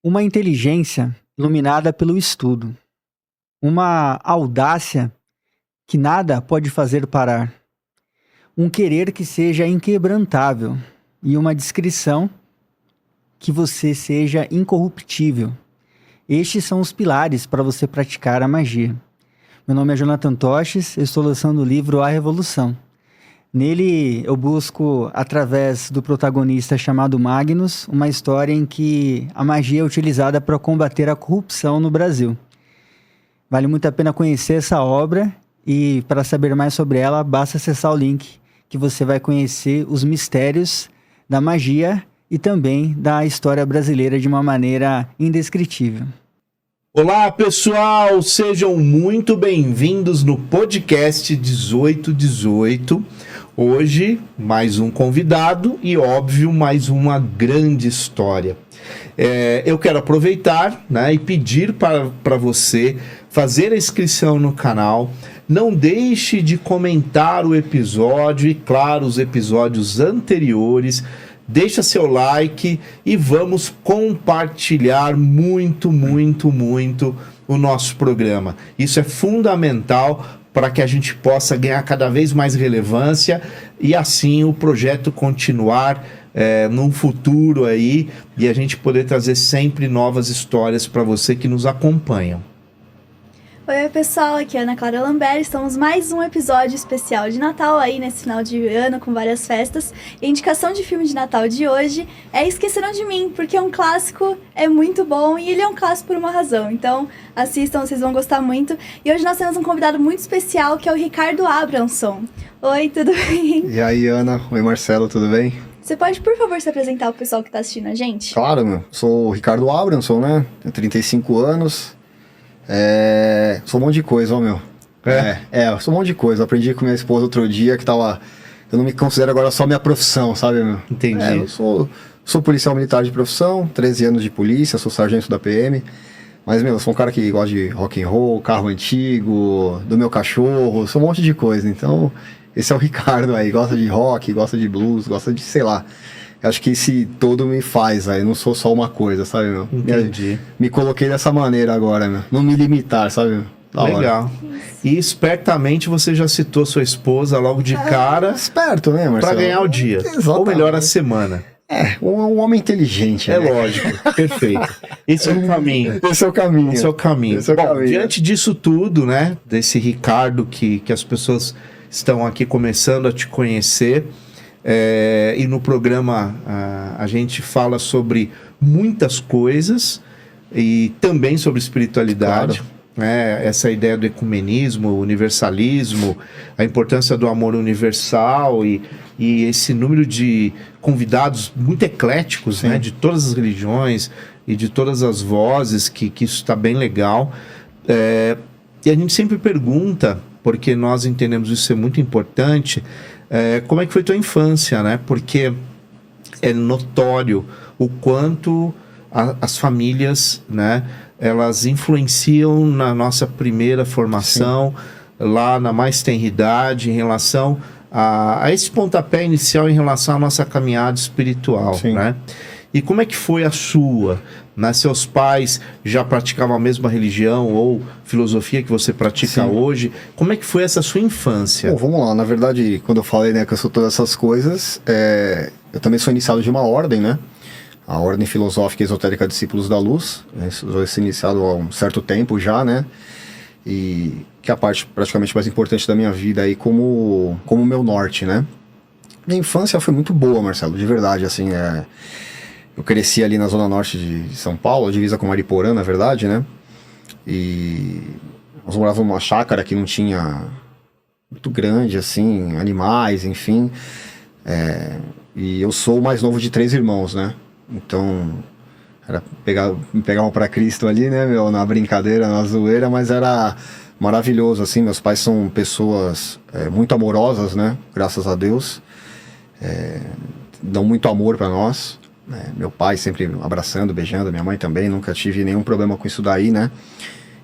Uma inteligência iluminada pelo estudo. Uma audácia que nada pode fazer parar. Um querer que seja inquebrantável. E uma discrição que você seja incorruptível. Estes são os pilares para você praticar a magia. Meu nome é Jonathan Toches, eu estou lançando o livro A Revolução. Nele eu busco, através do protagonista chamado Magnus, uma história em que a magia é utilizada para combater a corrupção no Brasil. Vale muito a pena conhecer essa obra e, para saber mais sobre ela, basta acessar o link que você vai conhecer os mistérios da magia e também da história brasileira de uma maneira indescritível. Olá pessoal, sejam muito bem-vindos no podcast 1818. Hoje, mais um convidado e, óbvio, mais uma grande história. Eu quero aproveitar, e pedir para você fazer a inscrição no canal. Não deixe de comentar o episódio e, claro, os episódios anteriores. Deixa seu like e vamos compartilhar muito o nosso programa. Isso é fundamental para que a gente possa ganhar cada vez mais relevância e assim o projeto continuar num futuro aí e a gente poder trazer sempre novas histórias para você que nos acompanham. Oi pessoal, aqui é a Ana Clara Lambert, estamos mais um episódio especial de Natal aí nesse final de ano com várias festas. E a indicação de filme de Natal de hoje é Esqueceram de Mim, porque é um clássico, é muito bom e ele é um clássico por uma razão. Então assistam, vocês vão gostar muito. E hoje nós temos um convidado muito especial que é o Ricardo Abramson. Oi, tudo bem? E aí Ana, oi Marcelo, tudo bem? Você pode, por favor, se apresentar ao pessoal que está assistindo a gente? Claro, sou o Ricardo Abramson, Tenho 35 anos. Sou um monte de coisa, meu. Eu sou um monte de coisa. Eu aprendi com minha esposa outro dia que tava... Eu não me considero agora só minha profissão, sabe, meu? Entendi. Eu sou policial militar de profissão, 13 anos de polícia, sou sargento da PM. Mas, sou um cara que gosta de rock and roll, carro antigo, do meu cachorro, sou um monte de coisa. Então, esse é o Ricardo aí. Gosta de rock, gosta de blues, gosta de, sei lá... Acho que esse todo me faz, eu não sou só uma coisa, sabe, meu? Entendi. Me coloquei dessa maneira agora, meu. Não me limitar, sabe, meu? Legal. E espertamente você já citou sua esposa logo de cara. Esperto, né, Marcelo? Para ganhar o dia. Exatamente. Ou melhor, a semana. Um homem inteligente, né? Lógico, perfeito. Esse é o caminho. Esse é o caminho. Bom, diante disso tudo, desse Ricardo que as pessoas estão aqui começando a te conhecer... e no programa a gente fala sobre muitas coisas e também sobre espiritualidade, claro. Essa ideia do ecumenismo, universalismo, a importância do amor universal e esse número de convidados muito ecléticos, de todas as religiões e de todas as vozes, que isso está bem legal. E a gente sempre pergunta, porque nós entendemos isso ser muito importante, como é que foi tua infância, Porque é notório o quanto as famílias, elas influenciam na nossa primeira formação, lá na mais tenra idade, em relação a esse pontapé inicial em relação à nossa caminhada espiritual, E como é que foi a sua? Seus pais já praticavam a mesma religião ou filosofia que você pratica hoje? Como é que foi essa sua infância? Bom, vamos lá. Na verdade, quando eu falei que eu sou todas essas coisas, eu também sou iniciado de uma ordem, A Ordem Filosófica e Esotérica Discípulos da Luz. Eu sou iniciado há um certo tempo já, E que é a parte praticamente mais importante da minha vida aí como meu norte, Minha infância foi muito boa, Marcelo, de verdade, assim, Eu cresci ali na zona norte de São Paulo, divisa com Mariporã, na verdade, E nós morávamos numa chácara que não tinha muito grande, assim, animais, enfim. E eu sou o mais novo de 3 irmãos, Então, me pegavam pra Cristo ali, na brincadeira, na zoeira, mas era maravilhoso, assim. Meus pais são pessoas muito amorosas, Graças a Deus. Dão muito amor pra nós. Meu pai sempre abraçando, beijando, minha mãe também, nunca tive nenhum problema com isso daí,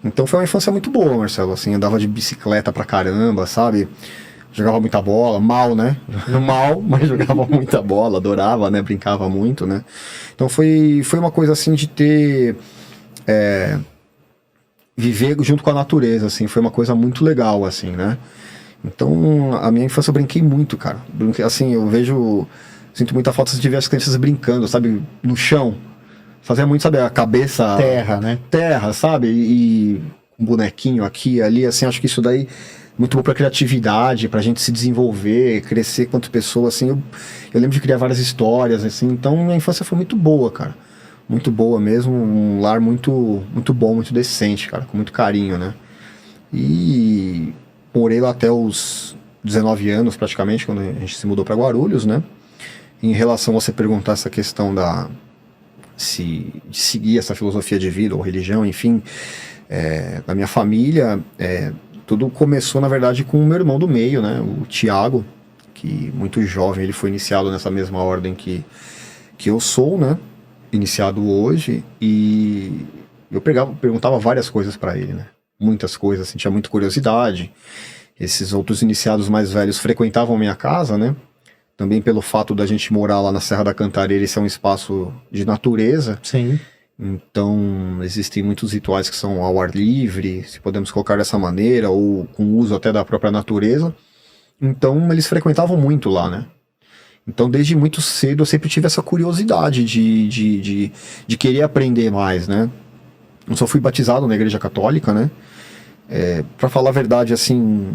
Então foi uma infância muito boa, Marcelo, assim, andava de bicicleta pra caramba, sabe? Jogava muita bola, mal, né? Mal, mas jogava muita bola, adorava, né? Brincava muito, né? Então foi uma coisa assim de ter... viver junto com a natureza, assim, foi uma coisa muito legal, assim, né? Então, a minha infância eu brinquei muito, cara. Assim, sinto muita falta de ver as crianças brincando, sabe? No chão. Fazia muito, sabe, a cabeça... Terra, né? Terra, sabe? E um bonequinho aqui e ali, assim, acho que isso daí... muito bom pra criatividade, pra gente se desenvolver, crescer quanto pessoa, assim, eu lembro de criar várias histórias, assim, então minha infância foi muito boa, cara, muito boa mesmo, um lar muito, muito bom, muito decente, cara, com muito carinho, né, e morei lá até os 19 anos, praticamente, quando a gente se mudou pra Guarulhos, né, em relação a você perguntar essa questão de seguir essa filosofia de vida, ou religião, enfim, da minha família, tudo começou, na verdade, com o meu irmão do meio, né? O Tiago, que muito jovem, ele foi iniciado nessa mesma ordem que eu sou, né? Iniciado hoje, e eu perguntava várias coisas para ele, né? Muitas coisas, assim, tinha muita curiosidade. Esses outros iniciados mais velhos frequentavam a minha casa, né? Também pelo fato da gente morar lá na Serra da Cantareira, esse é um espaço de natureza. Sim. Então, existem muitos rituais que são ao ar livre, se podemos colocar dessa maneira, ou com uso até da própria natureza. Então, eles frequentavam muito lá, né? Então, desde muito cedo, eu sempre tive essa curiosidade de querer aprender mais, né? Eu só fui batizado na Igreja Católica, né? Pra falar a verdade, assim,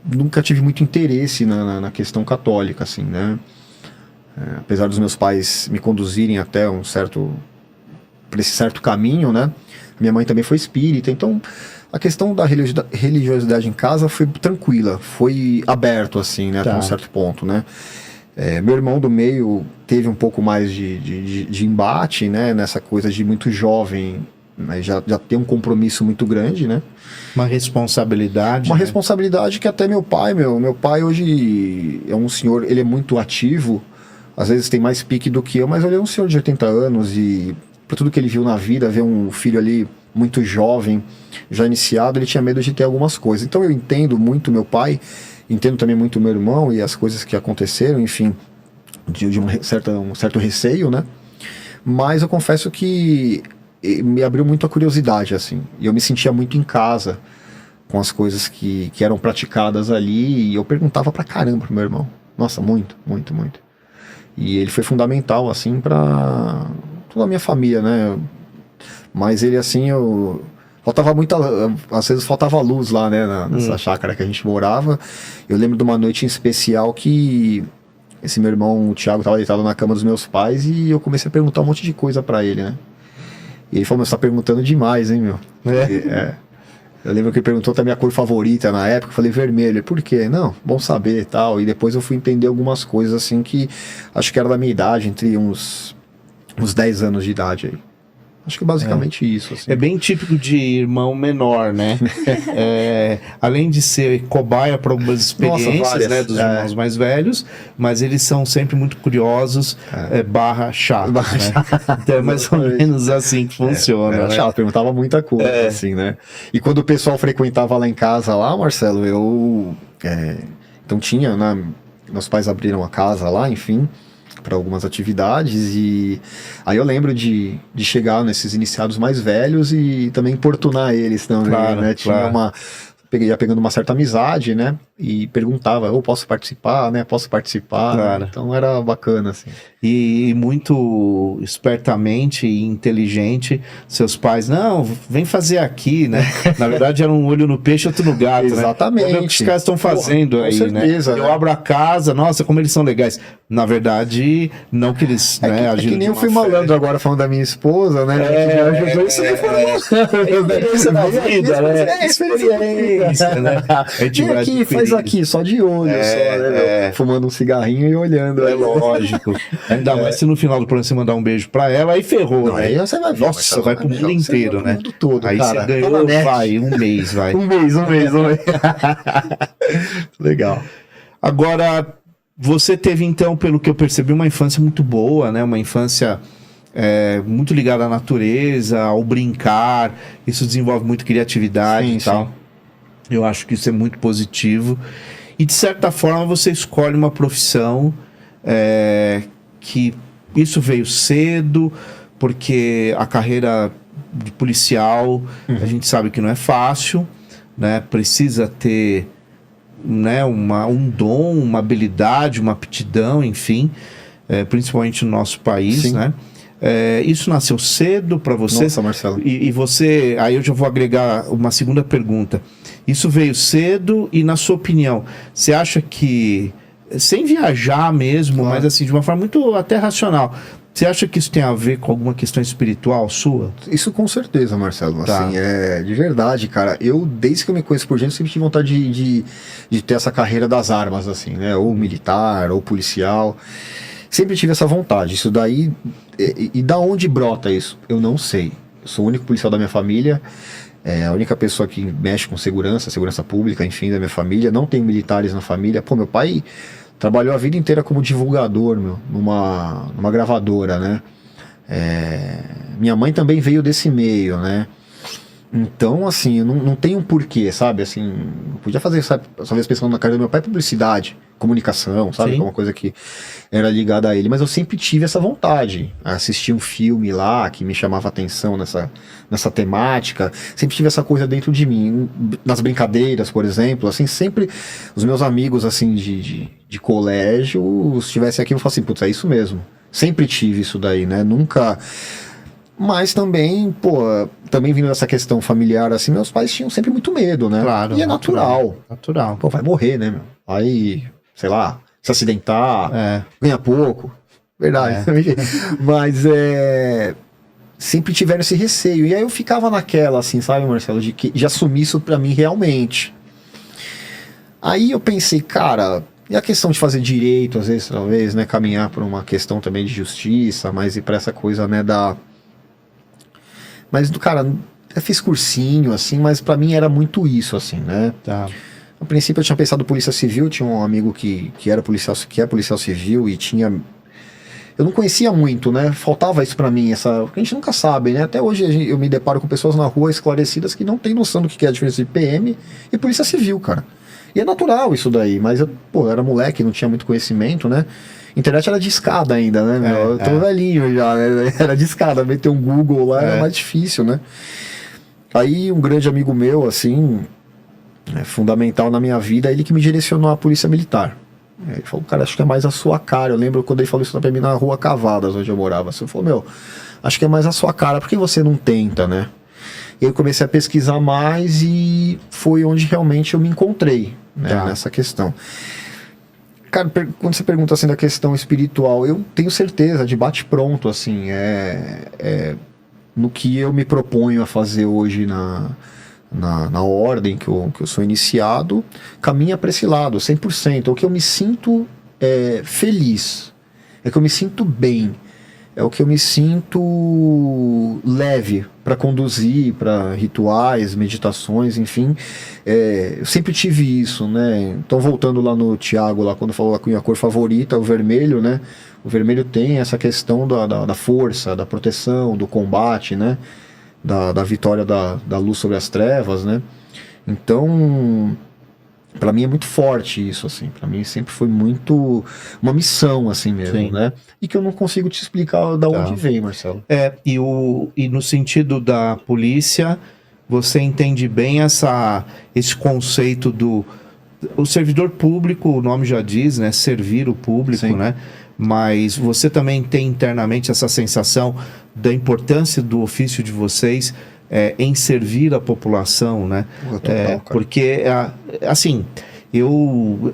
nunca tive muito interesse na questão católica, assim, né? Apesar dos meus pais me conduzirem até por esse certo caminho, né? Minha mãe também foi espírita, então a questão da religiosidade em casa foi tranquila, foi aberto, assim, né? Até um certo ponto, né? Meu irmão do meio teve um pouco mais de embate, né? Nessa coisa de muito jovem, né? Já tem um compromisso muito grande, né? Uma responsabilidade. Uma responsabilidade que até meu pai hoje é um senhor, ele é muito ativo, às vezes tem mais pique do que eu, mas ele é um senhor de 80 anos e por tudo que ele viu na vida, ver um filho ali muito jovem, já iniciado, ele tinha medo de ter algumas coisas. Então eu entendo muito meu pai, entendo também muito meu irmão e as coisas que aconteceram, enfim, de um certo receio, né? Mas eu confesso que me abriu muito a curiosidade, assim, e eu me sentia muito em casa com as coisas que eram praticadas ali, e eu perguntava pra caramba pro meu irmão. Nossa, muito, muito, muito. E ele foi fundamental, assim, pra toda a minha família, né? Mas ele, assim, às vezes faltava luz lá, né? Nessa chácara que a gente morava. Eu lembro de uma noite em especial que esse meu irmão, o Thiago, tava deitado na cama dos meus pais e eu comecei a perguntar um monte de coisa pra ele, né? E ele falou, você tá perguntando demais, hein, meu? Eu lembro que ele perguntou até a minha cor favorita na época, eu falei vermelho. Por quê? Não, bom saber e tal. E depois eu fui entender algumas coisas, assim, que acho que era da minha idade, entre uns 10 anos de idade aí. Acho que basicamente isso, assim. É bem típico de irmão menor, né? Além de ser cobaia para algumas experiências, né, dos irmãos mais velhos, mas eles são sempre muito curiosos, barra chato, né? Então é mais ou menos assim que funciona. Era né? chato, perguntava muita coisa, assim, né? E quando o pessoal frequentava lá em casa, lá, Marcelo, então tinha, né? Meus pais abriram a casa lá, enfim, para algumas atividades, e aí eu lembro de chegar nesses iniciados mais velhos e também importunar eles também, né? Tinha ia pegando uma certa amizade, né? E perguntava, eu posso participar, né? Posso participar, né? Então era bacana, assim. E muito espertamente e inteligente, seus pais, não, vem fazer aqui, né? Na verdade era um olho no peixe, outro no gato, Exatamente. Né? Olha o que os caras estão fazendo aí, certeza, né? Eu abro a casa, nossa, como eles são legais. Na verdade, não que eles, né, que nem eu fui malandro agora falando da minha esposa, né? Que me ajudou isso experiência na vida, né? Experiência, né? Vem aqui, faz aqui, só de olho, só, né? Fumando um cigarrinho e olhando. É lógico. Ainda mais se no final do programa você mandar um beijo pra ela, aí ferrou, não, né? Aí você vai ver, nossa, vai pro mundo inteiro, né? Mundo todo, aí cara. você ganhou, um mês, vai. Um mês. Legal. Agora, você teve então, pelo que eu percebi, uma infância muito boa, né? Uma infância muito ligada à natureza, ao brincar. Isso desenvolve muito criatividade e tal. Eu acho que isso é muito positivo. E de certa forma você escolhe uma profissão que isso veio cedo, porque a carreira de policial, a gente sabe que não é fácil, né? Precisa ter, né, um dom, uma habilidade, uma aptidão, enfim, principalmente no nosso país, Sim. né? Isso nasceu cedo para você? Nossa, Marcelo. E você, aí eu já vou agregar uma segunda pergunta. Isso veio cedo e, na sua opinião, você acha que, sem viajar mesmo, Claro. mas assim, de uma forma muito até racional, você acha que isso tem a ver com alguma questão espiritual sua? Isso com certeza, Marcelo. Tá. Assim, de verdade, cara. Eu, desde que eu me conheço por gente, sempre tive vontade de ter essa carreira das armas, assim, né? Ou militar, ou policial. Sempre tive essa vontade. Isso daí... E da onde brota isso? Eu não sei. Eu sou o único policial da minha família. A única pessoa que mexe com segurança pública, enfim, da minha família. Não tenho militares na família. Pô, meu pai trabalhou a vida inteira como divulgador, numa gravadora, né? Minha mãe também veio desse meio, né? Então, assim, não tem um porquê, sabe? Assim, eu podia fazer, sabe, talvez pensando na carreira do meu pai, publicidade, comunicação, sabe? Sim. Uma coisa que era ligada a ele. Mas eu sempre tive essa vontade. Assistir um filme lá que me chamava atenção nessa temática. Sempre tive essa coisa dentro de mim. Nas brincadeiras, por exemplo, assim, sempre os meus amigos, assim, de colégio, se estivessem aqui, eu falo assim, putz, é isso mesmo. Sempre tive isso daí, né? Nunca... Mas também, pô, também vindo dessa questão familiar, assim, meus pais tinham sempre muito medo, né? Claro. E é natural. Natural. Pô, vai morrer, né, meu? Aí, sei lá, se acidentar, É. ganha pouco. Verdade. Mas sempre tiveram esse receio. E aí eu ficava naquela, assim, sabe, Marcelo, de assumir isso pra mim realmente. Aí eu pensei, cara, e a questão de fazer direito, às vezes, talvez, né, caminhar por uma questão também de justiça, mas ir pra essa coisa, né, Mas, cara, eu fiz cursinho, assim, mas pra mim era muito isso, assim, né? Tá. No princípio eu tinha pensado polícia civil, tinha um amigo que era policial, que é policial civil e tinha... Eu não conhecia muito, né? Faltava isso pra mim, porque a gente nunca sabe, né? Até hoje eu me deparo com pessoas na rua esclarecidas que não tem noção do que é a diferença de PM e polícia civil, cara. E é natural isso daí, mas eu era moleque, não tinha muito conhecimento, né? Internet era de escada ainda, né, meu? Eu tô velhinho já, né? Era de escada, meter um Google lá era mais difícil, né? Aí um grande amigo meu, assim, fundamental na minha vida, ele que me direcionou à polícia militar. Ele falou, cara, acho que é mais a sua cara. Eu lembro quando ele falou isso pra mim na Rua Cavadas, onde eu morava. Assim, ele falou, meu, acho que é mais a sua cara, por que você não tenta, né? E eu comecei a pesquisar mais e foi onde realmente eu me encontrei, né, nessa questão. Cara, quando você pergunta assim da questão espiritual, eu tenho certeza, de bate-pronto, assim, no que eu me proponho a fazer hoje na ordem que eu sou iniciado, caminha para esse lado, 100%. É o que eu me sinto feliz, é que eu me sinto bem, é o que eu me sinto leve para conduzir, para rituais, meditações, enfim. Eu sempre tive isso, né? Então, voltando lá no Tiago, lá quando falou a minha cor favorita, o vermelho, né? O vermelho tem essa questão da força, da proteção, do combate, né? Da vitória da luz sobre as trevas, né? Então, para mim é muito forte isso, assim. Para mim sempre foi muito uma missão, assim mesmo, Sim. né? E que eu não consigo te explicar da onde vem, Marcelo. E no sentido da polícia, você entende bem esse conceito o servidor público, o nome já diz, né? Servir o público, Sim. né? Mas você também tem internamente essa sensação da importância do ofício de vocês em servir a população, né? Total, cara. Porque, assim,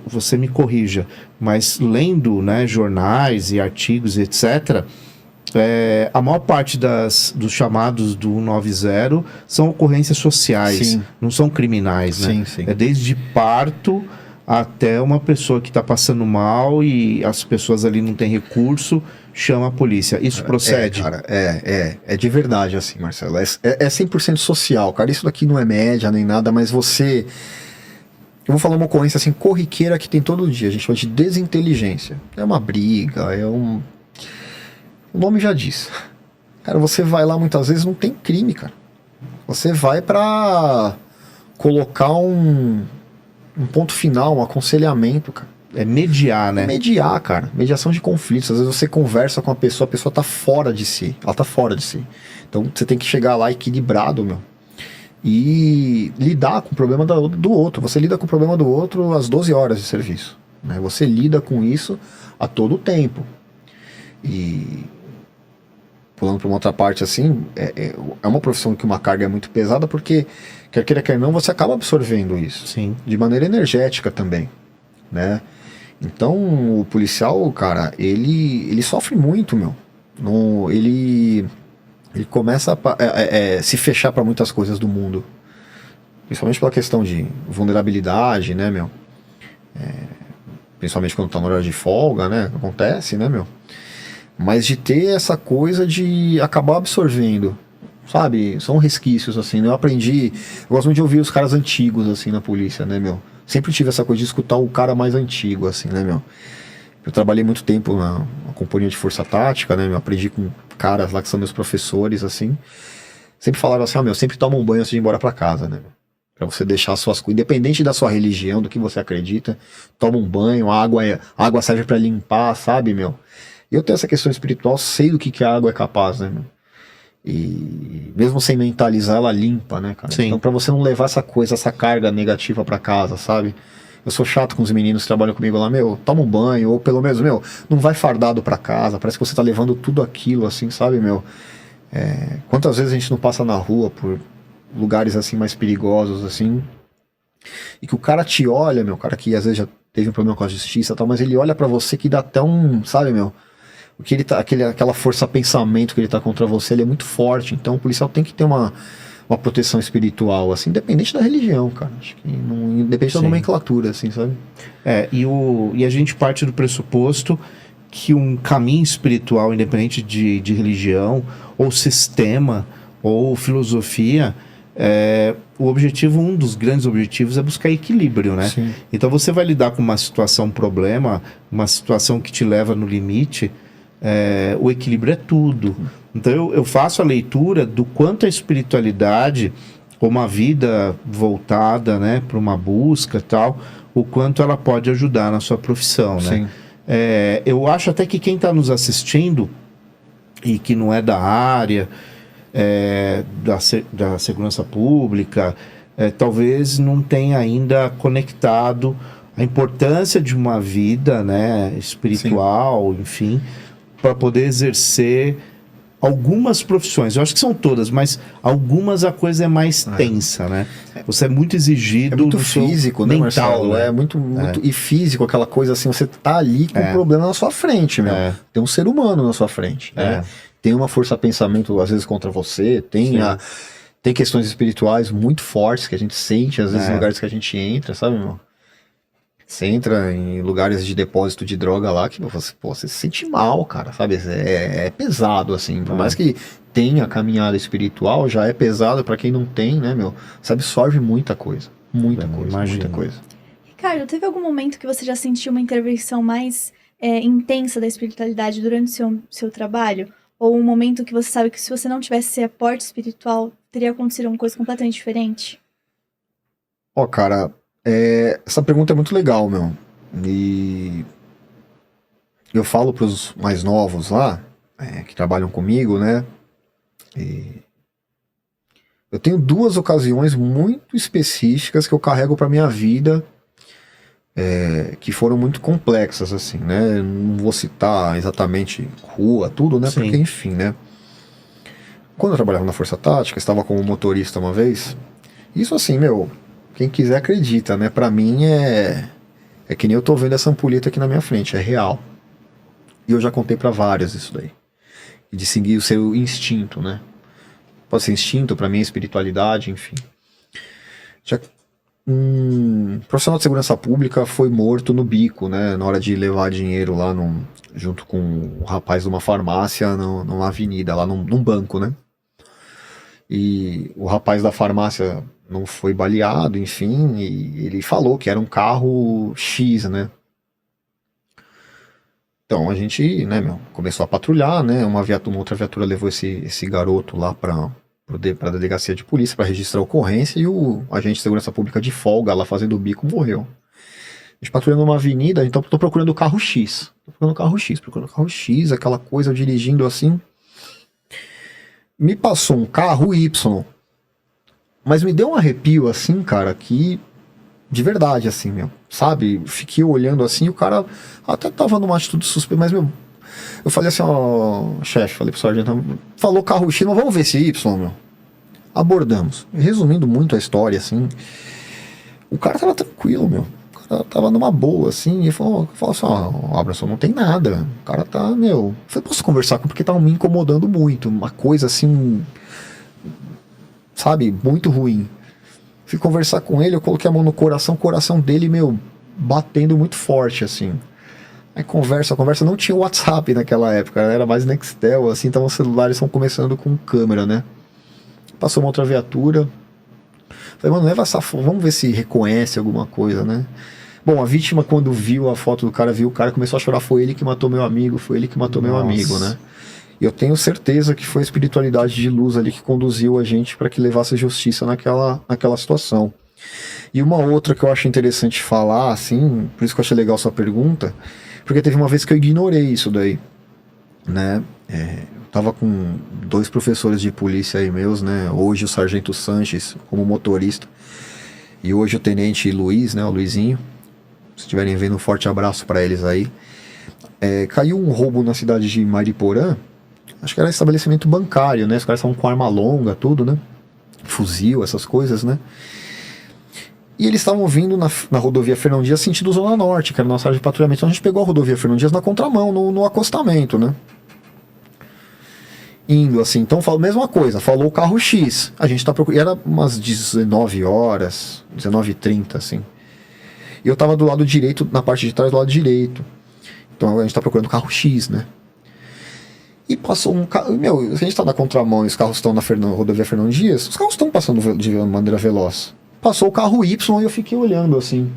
você me corrija, mas lendo, né, jornais e artigos, etc., a maior parte dos chamados do 190 são ocorrências sociais, Sim. não são criminais, né? Sim, sim. É desde parto até uma pessoa que está passando mal e as pessoas ali não têm recurso, chama a polícia. Isso procede? Cara, é de verdade, assim, Marcelo. É 100% social, cara. Isso daqui não é média nem nada, mas você... Eu vou falar uma ocorrência, assim, corriqueira que tem todo dia. A gente chama de desinteligência. É uma briga, O nome já diz. Cara, você vai lá muitas vezes, não tem crime, cara. Você vai pra colocar um ponto final, um aconselhamento, cara. É mediar, né? Mediar, cara. Mediação de conflitos. Às vezes você conversa com a pessoa tá fora de si. Ela tá fora de si. Então você tem que chegar lá equilibrado, meu. E lidar com o problema do outro. Você lida com o problema do outro às 12 horas de serviço, né? Você lida com isso a todo tempo. E pulando para uma outra parte assim, é uma profissão que uma carga é muito pesada, porque quer queira, quer não, você acaba absorvendo isso. Sim. De maneira energética também, né? Então, o policial, cara, ele sofre muito, meu. Ele começa a se fechar para muitas coisas do mundo. Principalmente pela questão de vulnerabilidade, né, meu? Principalmente quando tá na hora de folga, né? Acontece, né, meu? Mas de ter essa coisa de acabar absorvendo, sabe? São resquícios, assim, né? Eu gosto muito de ouvir os caras antigos, assim, na polícia, né, meu? Sempre tive essa coisa de escutar o cara mais antigo, assim, né, meu? Eu trabalhei muito tempo na companhia de força tática, né, meu? Aprendi com caras lá que são meus professores, assim. Sempre falaram assim, meu, sempre toma um banho antes de ir embora pra casa, né, meu? Pra você deixar as suas coisas, independente da sua religião, do que você acredita, toma um banho, a água serve pra limpar, sabe, meu? Eu tenho essa questão espiritual, sei do que a água é capaz, né, meu? E mesmo sem mentalizar, ela limpa, né, cara? Sim. Então pra você não levar essa carga negativa pra casa, sabe? Eu sou chato com os meninos que trabalham comigo lá, meu, toma um banho, ou pelo menos, meu, não vai fardado pra casa, parece que você tá levando tudo aquilo, assim, sabe, meu? Quantas vezes a gente não passa na rua por lugares, assim, mais perigosos, assim, e que o cara te olha, meu, cara que às vezes já teve um problema com a justiça e tal, mas ele olha pra você que dá até sabe, meu, o que ele tá, aquela força-pensamento que ele tá contra você, ele é muito forte, então o policial tem que ter uma proteção espiritual, assim, independente da religião, cara. Acho que não, independente da nomenclatura, assim, sabe? E a gente parte do pressuposto que um caminho espiritual, independente de religião, ou sistema, ou filosofia, um dos grandes objetivos é buscar equilíbrio, né? Sim. Então você vai lidar com uma situação problema, uma situação que te leva no limite, o equilíbrio é tudo. Então eu faço a leitura do quanto a espiritualidade, ou uma vida voltada, né, para uma busca e tal, o quanto ela pode ajudar na sua profissão, né? Sim. Eu acho até que quem está nos assistindo e que não é da área da segurança pública, talvez não tenha ainda conectado a importância de uma vida, né, espiritual, enfim, para poder exercer algumas profissões. Eu acho que são todas, mas algumas a coisa é mais tensa, né? Você é muito exigido. É muito no seu físico, né, mental, Marcelo? né? É muito e físico, aquela coisa assim, você tá ali com um problema na sua frente, meu. Tem um ser humano na sua frente, né? Tem uma força-pensamento, às vezes, contra você, tem questões espirituais muito fortes que a gente sente, às vezes, em lugares que a gente entra, sabe, meu? Você entra em lugares de depósito de droga lá que você se sente mal, cara, sabe? É pesado, assim. Por mais que tenha caminhada espiritual, já é pesado pra quem não tem, né, meu? Você absorve muita coisa. Muita coisa. Ricardo, teve algum momento que você já sentiu uma intervenção mais intensa da espiritualidade durante o seu trabalho? Ou um momento que você sabe que se você não tivesse esse aporte espiritual, teria acontecido uma coisa completamente diferente? Cara, essa pergunta é muito legal, meu. E eu falo pros mais novos lá, que trabalham comigo, né? E eu tenho 2 ocasiões muito específicas que eu carrego pra minha vida, que foram muito complexas, assim, né? Não vou citar exatamente rua, tudo, né? Sim. Porque, enfim, né? Quando eu trabalhava na Força Tática, estava como motorista uma vez. Isso assim, meu, quem quiser acredita, né? Pra mim é que nem eu tô vendo essa ampulheta aqui na minha frente, é real. E eu já contei pra vários isso daí. E de seguir o seu instinto, né? Pode ser instinto, pra mim é espiritualidade, enfim. Um profissional de segurança pública foi morto no bico, né? Na hora de levar dinheiro lá junto com o rapaz de uma farmácia numa avenida, lá num banco, né? E o rapaz da farmácia não foi baleado, enfim, e ele falou que era um carro X, né? Então a gente, né, meu, começou a patrulhar, né? Uma outra viatura levou esse garoto lá pra para a delegacia de polícia para registrar a ocorrência, e o agente de segurança pública de folga lá fazendo o bico morreu. A gente patrulhando uma avenida, então tô procurando o carro X. Procurando o carro X, aquela coisa, eu dirigindo assim. Me passou um carro Y. Mas me deu um arrepio assim, cara, que... De verdade, assim, meu. Sabe? Fiquei olhando assim, e o cara até tava numa atitude suspeita, mas, meu... Eu falei assim, ó, chefe, falei pro sargento, falou carro X, mas vamos ver esse Y, meu. Abordamos. Resumindo muito a história, assim, o cara tava tranquilo, meu. O cara tava numa boa, assim, e falou assim, ó, Abraço, não tem nada. O cara tá, meu... Eu falei, posso conversar com ele? Porque tava me incomodando muito. Uma coisa, assim, sabe, muito ruim. Fui conversar com ele, eu coloquei a mão no coração, o coração dele, meu, batendo muito forte, assim. Aí conversa, não tinha WhatsApp naquela época, era mais Nextel, assim, então os celulares estão começando com câmera, né? Passou uma outra viatura. Falei, mano, leva essa foto, vamos ver se reconhece alguma coisa, né? Bom, a vítima, quando viu a foto do cara, viu o cara, começou a chorar, foi ele que matou meu amigo, meu amigo, né? E eu tenho certeza que foi a espiritualidade de luz ali que conduziu a gente para que levasse justiça naquela situação. E uma outra que eu acho interessante falar, assim, por isso que eu achei legal sua pergunta, porque teve uma vez que eu ignorei isso daí, né? Eu tava com 2 professores de polícia aí meus, né? Hoje o Sargento Sanches como motorista, e hoje o Tenente Luiz, né? O Luizinho. Se estiverem vendo, um forte abraço para eles aí. Caiu um roubo na cidade de Mariporã, acho que era estabelecimento bancário, né? Os caras estavam com arma longa, tudo, né? Fuzil, essas coisas, né? E eles estavam vindo na rodovia Fernão Dias sentido Zona Norte, que era a nossa área de patrulhamento. Então a gente pegou a rodovia Fernão Dias na contramão, no acostamento, né? Indo assim, então mesma coisa, falou o carro X. A gente tá procurando, era umas 19 horas, 19h30, assim. E eu tava do lado direito, na parte de trás do lado direito. Então a gente tá procurando o carro X, né? E passou um carro. Meu, se a gente tá na contramão e os carros estão na rodovia Fernão Dias, os carros estão passando de maneira veloz. Passou o carro Y e eu fiquei olhando assim.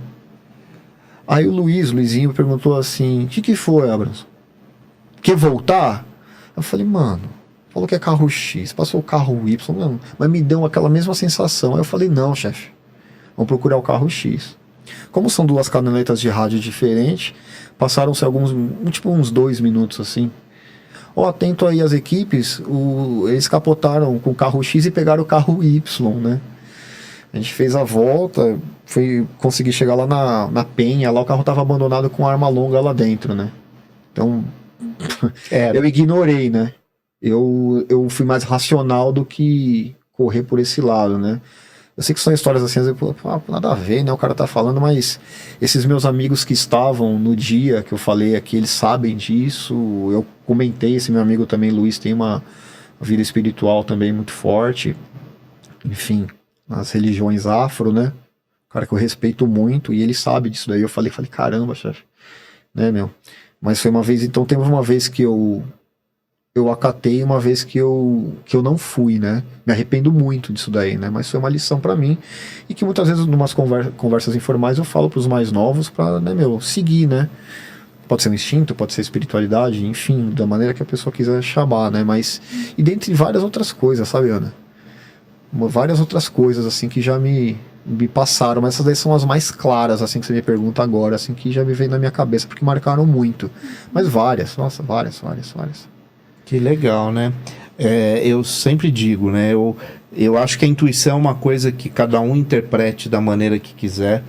Aí o Luizinho perguntou assim: o que foi, Abraço? Quer voltar? Eu falei, mano, falou que é carro X, passou o carro Y, não, mas me deu aquela mesma sensação. Aí eu falei, não, chefe, vamos procurar o carro X. Como são 2 caminhonetas de rádio diferentes, passaram-se uns 2 minutos assim. Atento aí às equipes, eles capotaram com o carro X e pegaram o carro Y, né? A gente fez a volta, consegui chegar lá na Penha, lá o carro tava abandonado com arma longa lá dentro, né? Então, eu ignorei, né? Eu fui mais racional do que correr por esse lado, né? Eu sei que são histórias assim, às vezes, nada a ver, né? O cara tá falando, mas esses meus amigos que estavam no dia que eu falei aqui, eles sabem disso. Eu comentei, esse meu amigo também, Luiz, tem uma vida espiritual também muito forte. Enfim, nas religiões afro, né? O cara que eu respeito muito, e ele sabe disso daí. Eu falei, caramba, chefe, né, meu? Mas foi uma vez, então teve uma vez que eu acatei, uma vez que eu não fui, né? Me arrependo muito disso daí, né? Mas foi uma lição pra mim, e que muitas vezes, numas conversas informais, eu falo pros mais novos pra, né, meu, seguir, né? Pode ser um instinto, pode ser espiritualidade, enfim, da maneira que a pessoa quiser chamar, né? Mas, e dentre várias outras coisas, sabe, Ana? Várias outras coisas, assim, que já me passaram, mas essas daí são as mais claras, assim, que você me pergunta agora, assim, que já me veio na minha cabeça, porque marcaram muito. Mas várias, nossa, várias. Que legal, né? Eu sempre digo, né? Eu acho que a intuição é uma coisa que cada um interprete da maneira que quiser.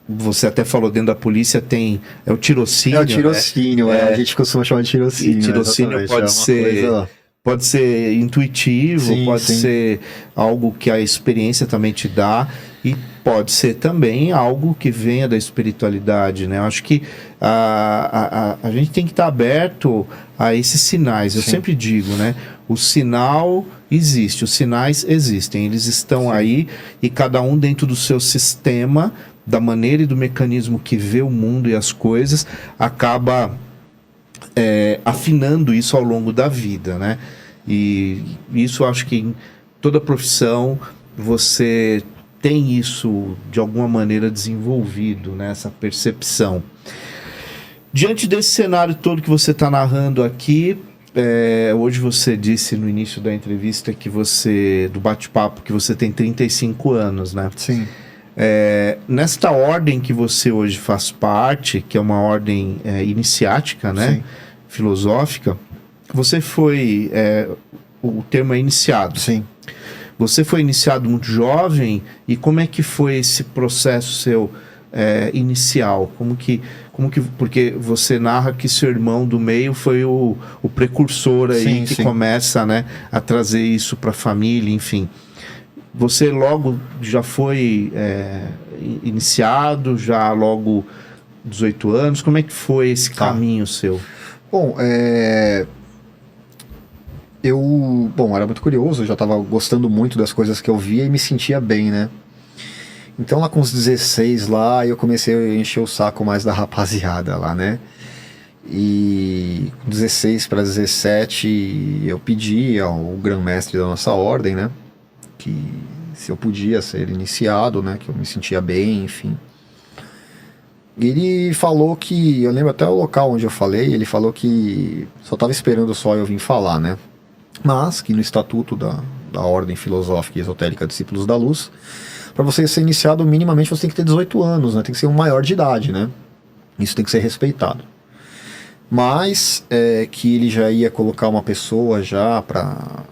Você até falou, dentro da polícia tem... É o tirocínio. É o tirocínio, né? A gente costuma chamar de tirocínio. E tirocínio pode ser intuitivo, sim, pode sim. ser algo que a experiência também te dá, e pode ser também algo que venha da espiritualidade, né? Eu acho que a gente tem que estar aberto a esses sinais. Eu sempre digo, né? O sinal existe, os sinais existem, eles estão aí, e cada um dentro do seu sistema, da maneira e do mecanismo que vê o mundo e as coisas, acaba afinando isso ao longo da vida, né? E isso eu acho que em toda profissão você tem isso de alguma maneira desenvolvido, né? Essa percepção. Diante desse cenário todo que você está narrando aqui, hoje você disse no início da entrevista do bate-papo, que você tem 35 anos, né? Sim. Nesta ordem que você hoje faz parte, que é uma ordem iniciática, né? Sim. Filosófica, você foi, o termo é iniciado. Sim. Você foi iniciado muito jovem, e como é que foi esse processo seu inicial? Porque você narra que seu irmão do meio foi o precursor aí, Sim, que sim. começa, né, a trazer isso para a família, enfim. Você logo já foi iniciado, já logo 18 anos? Como é que foi esse caminho seu? Bom, eu era muito curioso, eu já estava gostando muito das coisas que eu via e me sentia bem, né? Então lá com os 16 lá, eu comecei a encher o saco mais da rapaziada lá, né? E com 16 para 17 eu pedi ao grão-mestre da nossa ordem, né? Que se eu podia ser iniciado, né? Que eu me sentia bem, enfim. Ele falou que, eu lembro até o local onde eu falei, ele falou que só estava esperando só eu vir falar, né? Mas que no estatuto da Ordem Filosófica e Esotérica Discípulos da Luz, para você ser iniciado, minimamente você tem que ter 18 anos, né? Tem que ser um maior de idade, né? Isso tem que ser respeitado. Mas que ele já ia colocar uma pessoa já para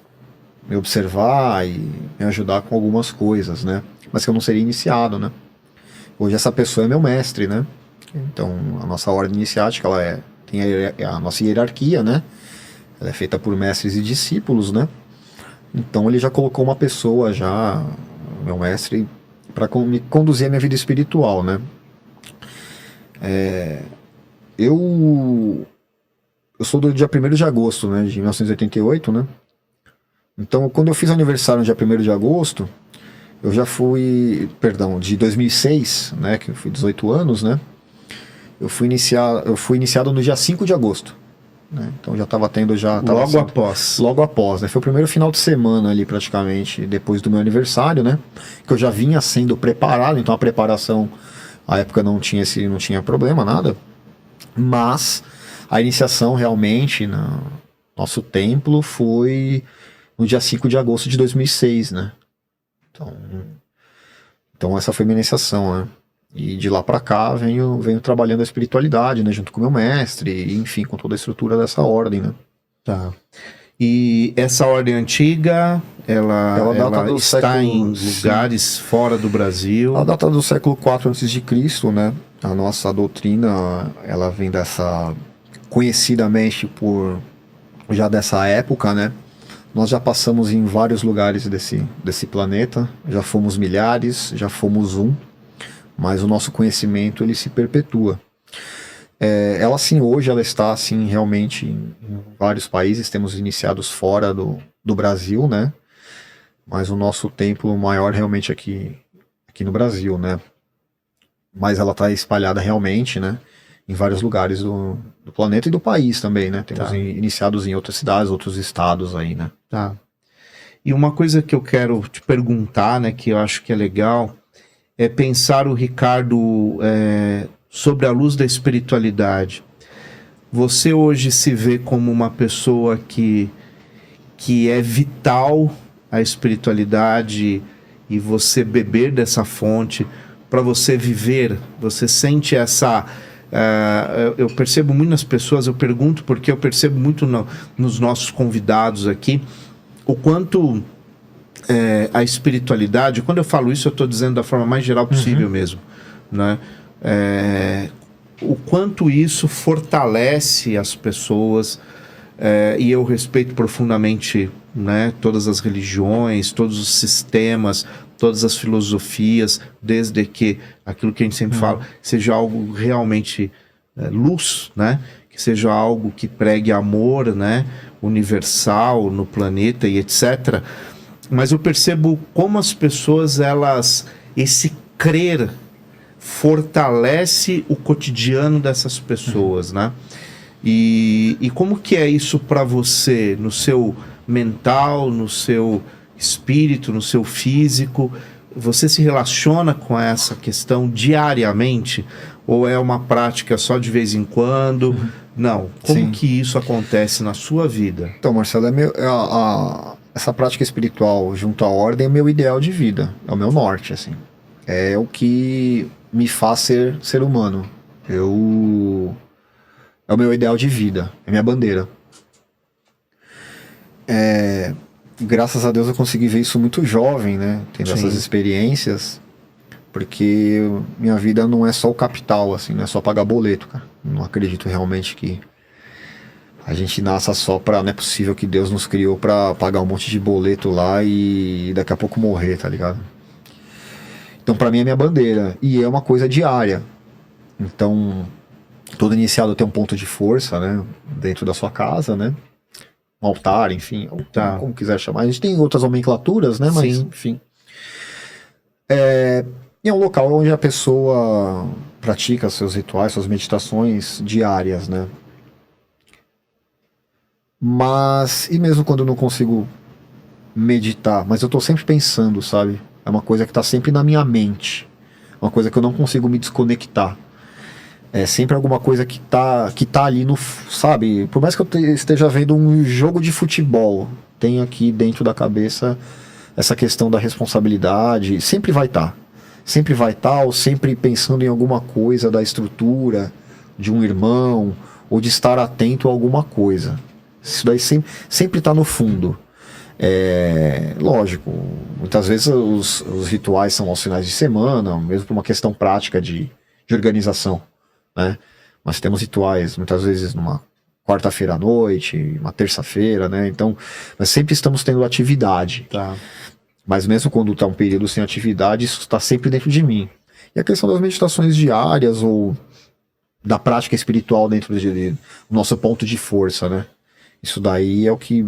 me observar e me ajudar com algumas coisas, né? Mas que eu não seria iniciado, né? Hoje essa pessoa é meu mestre, né? Então a nossa ordem iniciática, ela tem a nossa hierarquia, né? Ela é feita por mestres e discípulos, né? Então ele já colocou uma pessoa já, meu mestre, para me conduzir a minha vida espiritual, né? Eu sou do dia 1º de agosto, né? De 1988, né? Então quando eu fiz aniversário no dia 1º de agosto, eu já fui, de 2006, né? Que eu fui 18 anos, né? Eu fui iniciado no dia 5 de agosto. Né? Então já estava tendo logo após, né? Foi o primeiro final de semana ali praticamente depois do meu aniversário, né? Que eu já vinha sendo preparado, então a preparação à época não tinha problema, nada. Mas a iniciação realmente no nosso templo foi no dia 5 de agosto de 2006, né? Então essa foi minha iniciação, né? E de lá para cá venho trabalhando a espiritualidade, né, junto com meu mestre, e, enfim, com toda a estrutura dessa ordem, né? Tá. E essa ordem antiga, ela está em lugares fora do Brasil? A data do século IV a.C., né? A nossa doutrina, ela vem conhecidamente já dessa época, né? Nós já passamos em vários lugares desse planeta, já fomos milhares, já fomos mas o nosso conhecimento ele se perpetua. Ela sim, hoje ela está assim realmente em vários países, temos iniciados fora do Brasil, né? Mas o nosso templo maior realmente aqui no Brasil, né? Mas ela está espalhada realmente, né? Em vários lugares do planeta e do país também, né? Temos iniciados em outras cidades, outros estados aí, né? Tá. E uma coisa que eu quero te perguntar, né? Que eu acho que é legal, é pensar o Ricardo sobre a luz da espiritualidade. Você hoje se vê como uma pessoa que é vital a espiritualidade e você beber dessa fonte para você viver, você sente essa... eu percebo muito nas pessoas, eu pergunto porque eu percebo muito nos nossos convidados aqui, o quanto... a espiritualidade, quando eu falo isso eu estou dizendo da forma mais geral possível mesmo, né? O quanto isso fortalece as pessoas, e eu respeito profundamente, né, todas as religiões, todos os sistemas, todas as filosofias, desde que aquilo que a gente sempre fala seja algo realmente luz, né? Que seja algo que pregue amor, né, universal no planeta e etc. Mas eu percebo como as pessoas, esse crer fortalece o cotidiano dessas pessoas, né? E como que é isso para você, no seu mental, no seu espírito, no seu físico? Você se relaciona com essa questão diariamente? Ou é uma prática só de vez em quando, Não. Como Sim. que isso acontece na sua vida? Então, Marcelo, essa prática espiritual junto à ordem é meu ideal de vida, é o meu norte, assim. É o que me faz ser humano. É o meu ideal de vida, é minha bandeira. Graças a Deus eu consegui ver isso muito jovem, né? Tendo Sim. essas experiências, porque minha vida não é só o capital, assim, não é só pagar boleto, cara. Não acredito realmente que a gente nasça só pra... Não é possível que Deus nos criou pra pagar um monte de boleto lá e daqui a pouco morrer, tá ligado? Então pra mim é minha bandeira, e é uma coisa diária. Então, todo iniciado tem um ponto de força, né? Dentro da sua casa, né? Um altar, enfim, ou Tá. como quiser chamar. A gente tem outras nomenclaturas, né? Mas, Sim. enfim. É um local onde a pessoa pratica seus rituais, suas meditações diárias, né? Mas, e mesmo quando eu não consigo meditar, mas eu tô sempre pensando, sabe? É uma coisa que tá sempre na minha mente. Uma coisa que eu não consigo me desconectar. É sempre alguma coisa que tá ali no... Sabe? Por mais que eu esteja vendo um jogo de futebol, tem aqui dentro da cabeça essa questão da responsabilidade. Sempre vai estar. Sempre vai estar, ou sempre pensando em alguma coisa da estrutura de um irmão, ou de estar atento a alguma coisa. Isso daí sempre tá no fundo. Lógico, muitas vezes os rituais são aos finais de semana, mesmo por uma questão prática de organização, né? Nós temos rituais muitas vezes numa quarta-feira à noite, uma terça-feira, né? Então, nós sempre estamos tendo atividade. Tá. Mas mesmo quando está um período sem atividade, isso está sempre dentro de mim. E a questão das meditações diárias ou da prática espiritual dentro do nosso ponto de força, né? Isso daí é o que...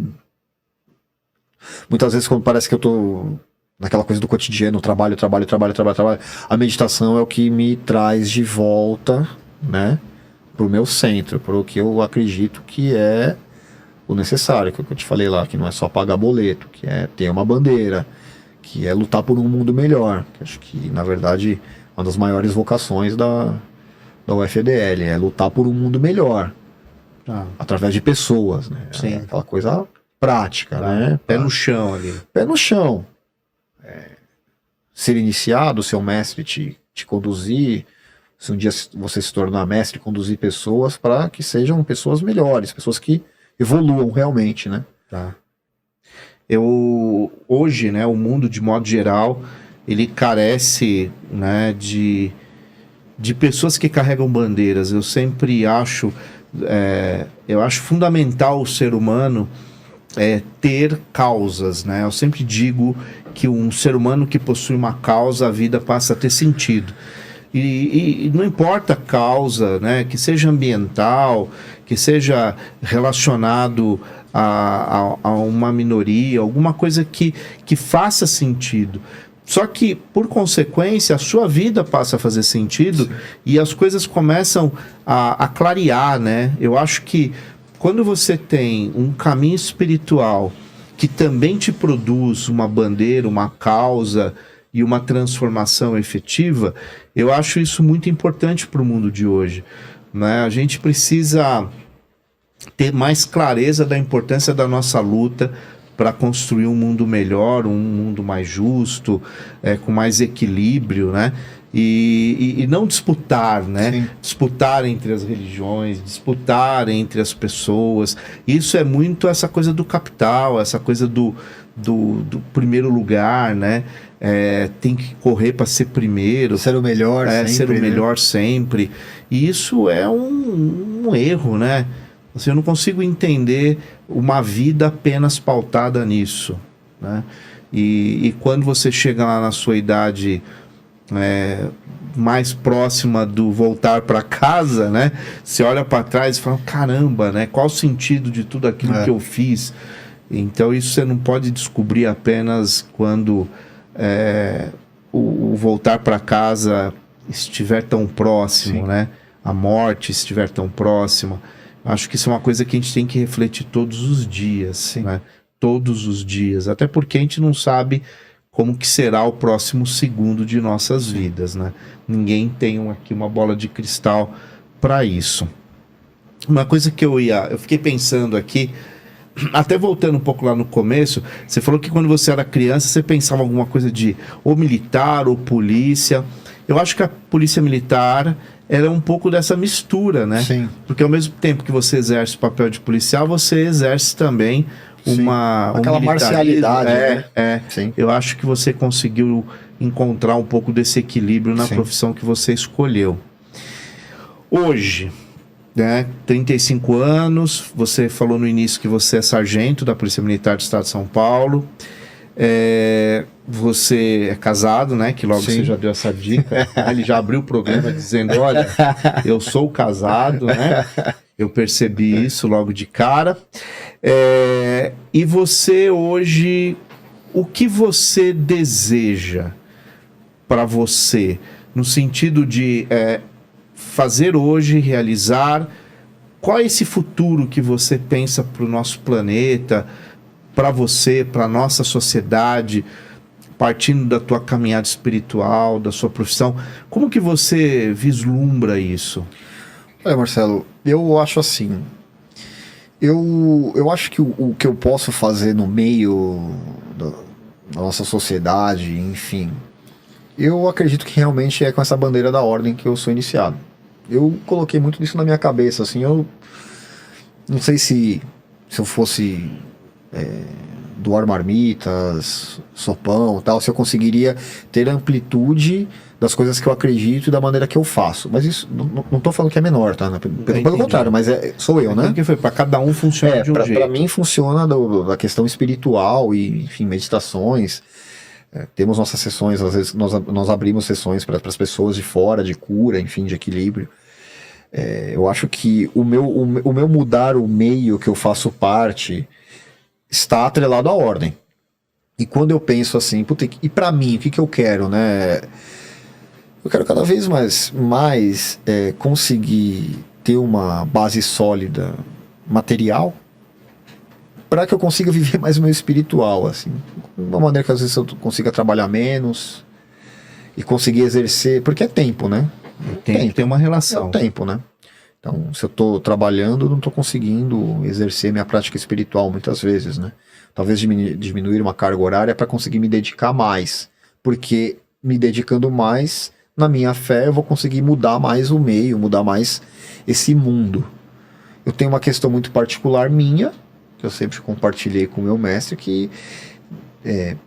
Muitas vezes quando parece que eu tô naquela coisa do cotidiano, trabalho, a meditação é o que me traz de volta, né? Pro meu centro, pro que eu acredito que é o necessário, que eu te falei lá, que não é só pagar boleto, que é ter uma bandeira, que é lutar por um mundo melhor. Que acho que, na verdade, uma das maiores vocações da UFDL é lutar por um mundo melhor, Tá. através de pessoas, né? Sim. É aquela coisa prática, né? Pé no chão ali. Pé no chão. Ser iniciado, seu mestre te conduzir, se um dia você se tornar mestre, conduzir pessoas para que sejam pessoas melhores, pessoas que evoluam realmente, né? Tá. Hoje, né, o mundo de modo geral, ele carece, né, de pessoas que carregam bandeiras. Eu sempre acho, eu acho fundamental o ser humano ter causas, né? Eu sempre digo que um ser humano que possui uma causa, a vida passa a ter sentido. E não importa a causa, né? Que seja ambiental, que seja relacionado a uma minoria, alguma coisa que faça sentido. Só que, por consequência, a sua vida passa a fazer sentido. Sim. E as coisas começam a clarear, né? Eu acho que quando você tem um caminho espiritual que também te produz uma bandeira, uma causa e uma transformação efetiva, eu acho isso muito importante para o mundo de hoje, né? A gente precisa ter mais clareza da importância da nossa luta para construir um mundo melhor, um mundo mais justo, com mais equilíbrio, né? E não disputar, né? Sim. Disputar entre as religiões, disputar entre as pessoas. Isso é muito essa coisa do capital, essa coisa do primeiro lugar, né? Tem que correr para ser primeiro. Ser o melhor sempre. Ser o melhor sempre. E isso é um erro, né? Assim, eu não consigo entender uma vida apenas pautada nisso, né? E quando você chega lá na sua idade mais próxima do voltar para casa, né? Você olha para trás e fala, caramba, né? Qual o sentido de tudo aquilo que eu fiz? Então isso você não pode descobrir apenas quando o voltar para casa estiver tão próximo, sim, né? A morte estiver tão próxima. Acho que isso é uma coisa que a gente tem que refletir todos os dias, sim, né? Todos os dias, até porque a gente não sabe como que será o próximo segundo de nossas vidas, né? Ninguém tem aqui uma bola de cristal para isso. Uma coisa que eu fiquei pensando aqui, até voltando um pouco lá no começo, você falou que quando você era criança, você pensava alguma coisa de ou militar ou polícia. Eu acho que a polícia militar era um pouco dessa mistura, né? Sim. Porque ao mesmo tempo que você exerce o papel de policial, você exerce também aquela marcialidade, né? Sim. Eu acho que você conseguiu encontrar um pouco desse equilíbrio na profissão que você escolheu. Hoje, né, 35 anos, você falou no início que você é sargento da Polícia Militar do Estado de São Paulo. Você é casado, né? Que logo você já deu essa dica. Ele já abriu o programa dizendo, olha, eu sou casado, né? Eu percebi isso logo de cara. E você hoje, o que você deseja para você? No sentido de fazer hoje, realizar. Qual é esse futuro que você pensa para o nosso planeta, para você, para a nossa sociedade, partindo da tua caminhada espiritual, da sua profissão? Como que você vislumbra isso? Olha, Marcelo, eu acho assim, eu acho que o que eu posso fazer no meio da nossa sociedade, enfim, eu acredito que realmente é com essa bandeira da ordem que eu sou iniciado. Eu coloquei muito disso na minha cabeça, assim, eu não sei se eu fosse doar marmitas, sopão e tal, se eu conseguiria ter a amplitude das coisas que eu acredito e da maneira que eu faço. Mas isso, não tô falando que é menor, tá? Pelo contrário, mas sou eu, né? Porque foi para cada um funciona de um jeito. Para mim funciona da questão espiritual e, enfim, meditações. Temos nossas sessões, às vezes nós abrimos sessões para as pessoas de fora, de cura, enfim, de equilíbrio. Eu acho que o meu mudar o meio que eu faço parte está atrelado à ordem. E quando eu penso assim, puta, e para mim, o que eu quero, né? Eu quero cada vez mais conseguir ter uma base sólida material para que eu consiga viver mais o meu espiritual, assim. De uma maneira que às vezes eu consiga trabalhar menos e conseguir exercer, porque é tempo, né? Tem uma relação. É o tempo, né? Então, se eu estou trabalhando, eu não estou conseguindo exercer minha prática espiritual muitas vezes, né? Talvez diminuir uma carga horária para conseguir me dedicar mais, porque me dedicando mais na minha fé eu vou conseguir mudar mais o meio, mudar mais esse mundo. Eu tenho uma questão muito particular minha, que eu sempre compartilhei com o meu mestre, que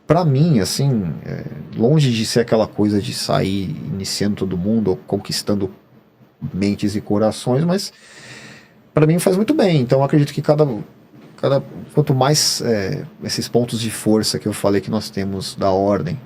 para mim, assim, longe de ser aquela coisa de sair iniciando todo mundo ou conquistando mentes e corações, mas para mim faz muito bem. Então eu acredito que quanto mais esses pontos de força que eu falei que nós temos da ordem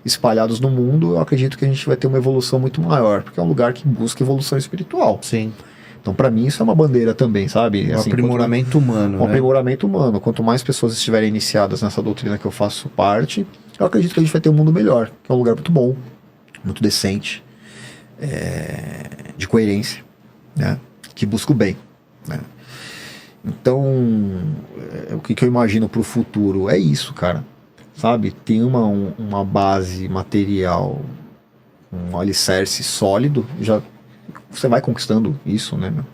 espalhados no mundo, eu acredito que a gente vai ter uma evolução muito maior, porque é um lugar que busca evolução espiritual. Sim. Então, para mim, isso é uma bandeira também, sabe? Um aprimoramento humano. Um aprimoramento humano. Quanto mais pessoas estiverem iniciadas nessa doutrina que eu faço parte, eu acredito que a gente vai ter um mundo melhor, que é um lugar muito bom, muito decente, de coerência, né? Que busca o bem, né? Então, o que eu imagino para o futuro é isso, cara. Sabe? Tem uma base material, um alicerce sólido, já você vai conquistando isso, né, meu?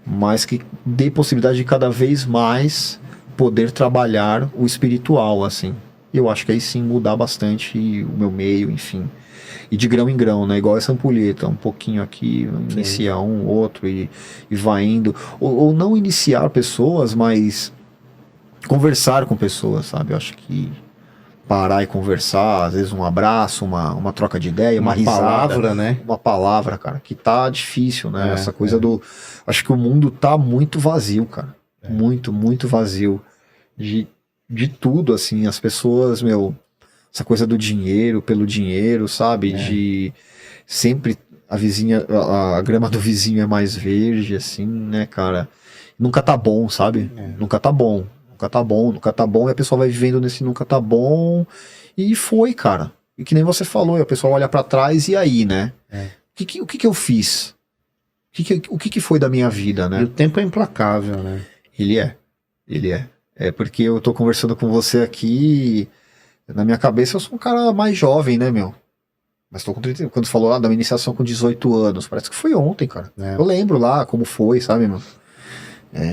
Mas que dê possibilidade de cada vez mais poder trabalhar o espiritual, assim. E eu acho que aí sim mudar bastante o meu meio, enfim. E de grão em grão, né? Igual essa ampulheta, um pouquinho aqui, iniciar um, outro e vai indo. Ou não iniciar pessoas, mas conversar com pessoas, sabe? Eu acho que parar e conversar, às vezes um abraço, uma troca de ideia, uma risada. Uma palavra, né? Uma palavra, cara, que tá difícil, né? Essa coisa acho que o mundo tá muito vazio, cara. Muito, muito vazio. De tudo, assim. As pessoas, essa coisa do dinheiro, pelo dinheiro, sabe? De sempre a grama do vizinho é mais verde, assim, né, cara? Nunca tá bom, sabe? Nunca tá bom. Nunca tá bom, e a pessoa vai vivendo nesse nunca tá bom, e foi, cara. E que nem você falou, e a pessoa olha pra trás, e aí, né? O que eu fiz? O que foi da minha vida, né? E o tempo é implacável, né? Ele é. É porque eu tô conversando com você aqui, na minha cabeça eu sou um cara mais jovem, né, meu? Mas tô com 30, quando falou lá da minha iniciação com 18 anos, parece que foi ontem, cara. Eu lembro lá como foi, sabe, meu?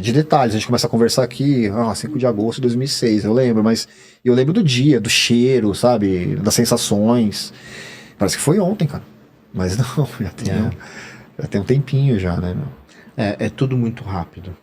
de detalhes. A gente começa a conversar aqui, 5 de agosto de 2006, eu lembro, mas eu lembro do dia, do cheiro, sabe, das sensações. Parece que foi ontem, cara. Mas não, já tem um tempinho já, né, meu? É tudo muito rápido.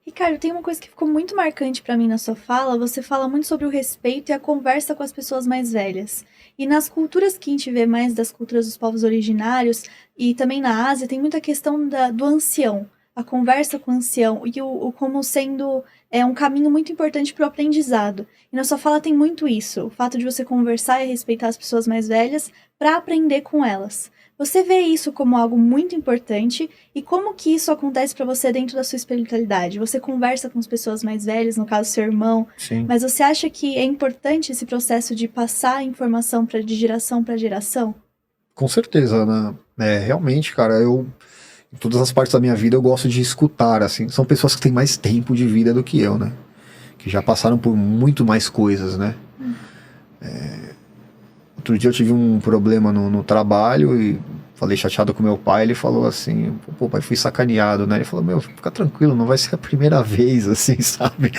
Ricardo, tem uma coisa que ficou muito marcante pra mim na sua fala. Você fala muito sobre o respeito e a conversa com as pessoas mais velhas. E nas culturas que a gente vê mais, das culturas dos povos originários, e também na Ásia, tem muita questão do ancião. A conversa com o ancião e o como sendo um caminho muito importante para o aprendizado. E na sua fala tem muito isso, o fato de você conversar e respeitar as pessoas mais velhas para aprender com elas. Você vê isso como algo muito importante e como que isso acontece para você dentro da sua espiritualidade? Você conversa com as pessoas mais velhas, no caso seu irmão, Sim. mas você acha que é importante esse processo de passar a informação de geração para geração? Com certeza, né? Realmente, cara, em todas as partes da minha vida eu gosto de escutar, assim. São pessoas que têm mais tempo de vida do que eu, né? Que já passaram por muito mais coisas, né? Outro dia eu tive um problema no trabalho e falei chateado com meu pai. Ele falou assim: pô, pai, fui sacaneado, né? Ele falou: meu, fica tranquilo, não vai ser a primeira vez, assim, sabe?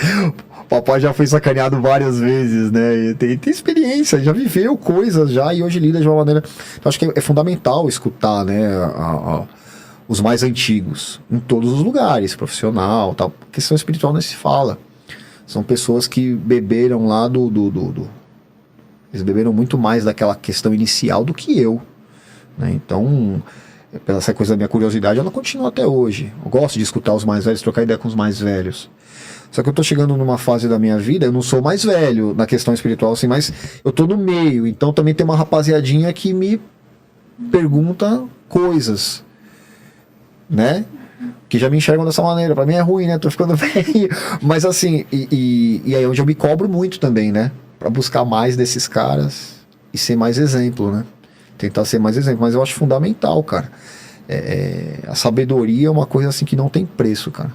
O papai já foi sacaneado várias vezes, né? E tem experiência, já viveu coisas já e hoje lida de uma maneira. Eu acho que é fundamental escutar, né? Os mais antigos, em todos os lugares, profissional, tal. Questão espiritual não se fala. São pessoas que beberam lá eles beberam muito mais daquela questão inicial do que eu, né? Então, pela essa coisa da minha curiosidade, ela continua até hoje. Eu gosto de escutar os mais velhos, trocar ideia com os mais velhos. Só que eu tô chegando numa fase da minha vida, eu não sou mais velho na questão espiritual, assim, mas eu tô no meio. Então também tem uma rapaziadinha que me pergunta coisas, né? Que já me enxergam dessa maneira. Pra mim é ruim, né? Tô ficando velho. Mas assim, e aí onde eu me cobro muito também, né? Pra buscar mais desses caras e ser mais exemplo, né? Tentar ser mais exemplo. Mas eu acho fundamental, cara. A sabedoria é uma coisa assim que não tem preço, cara.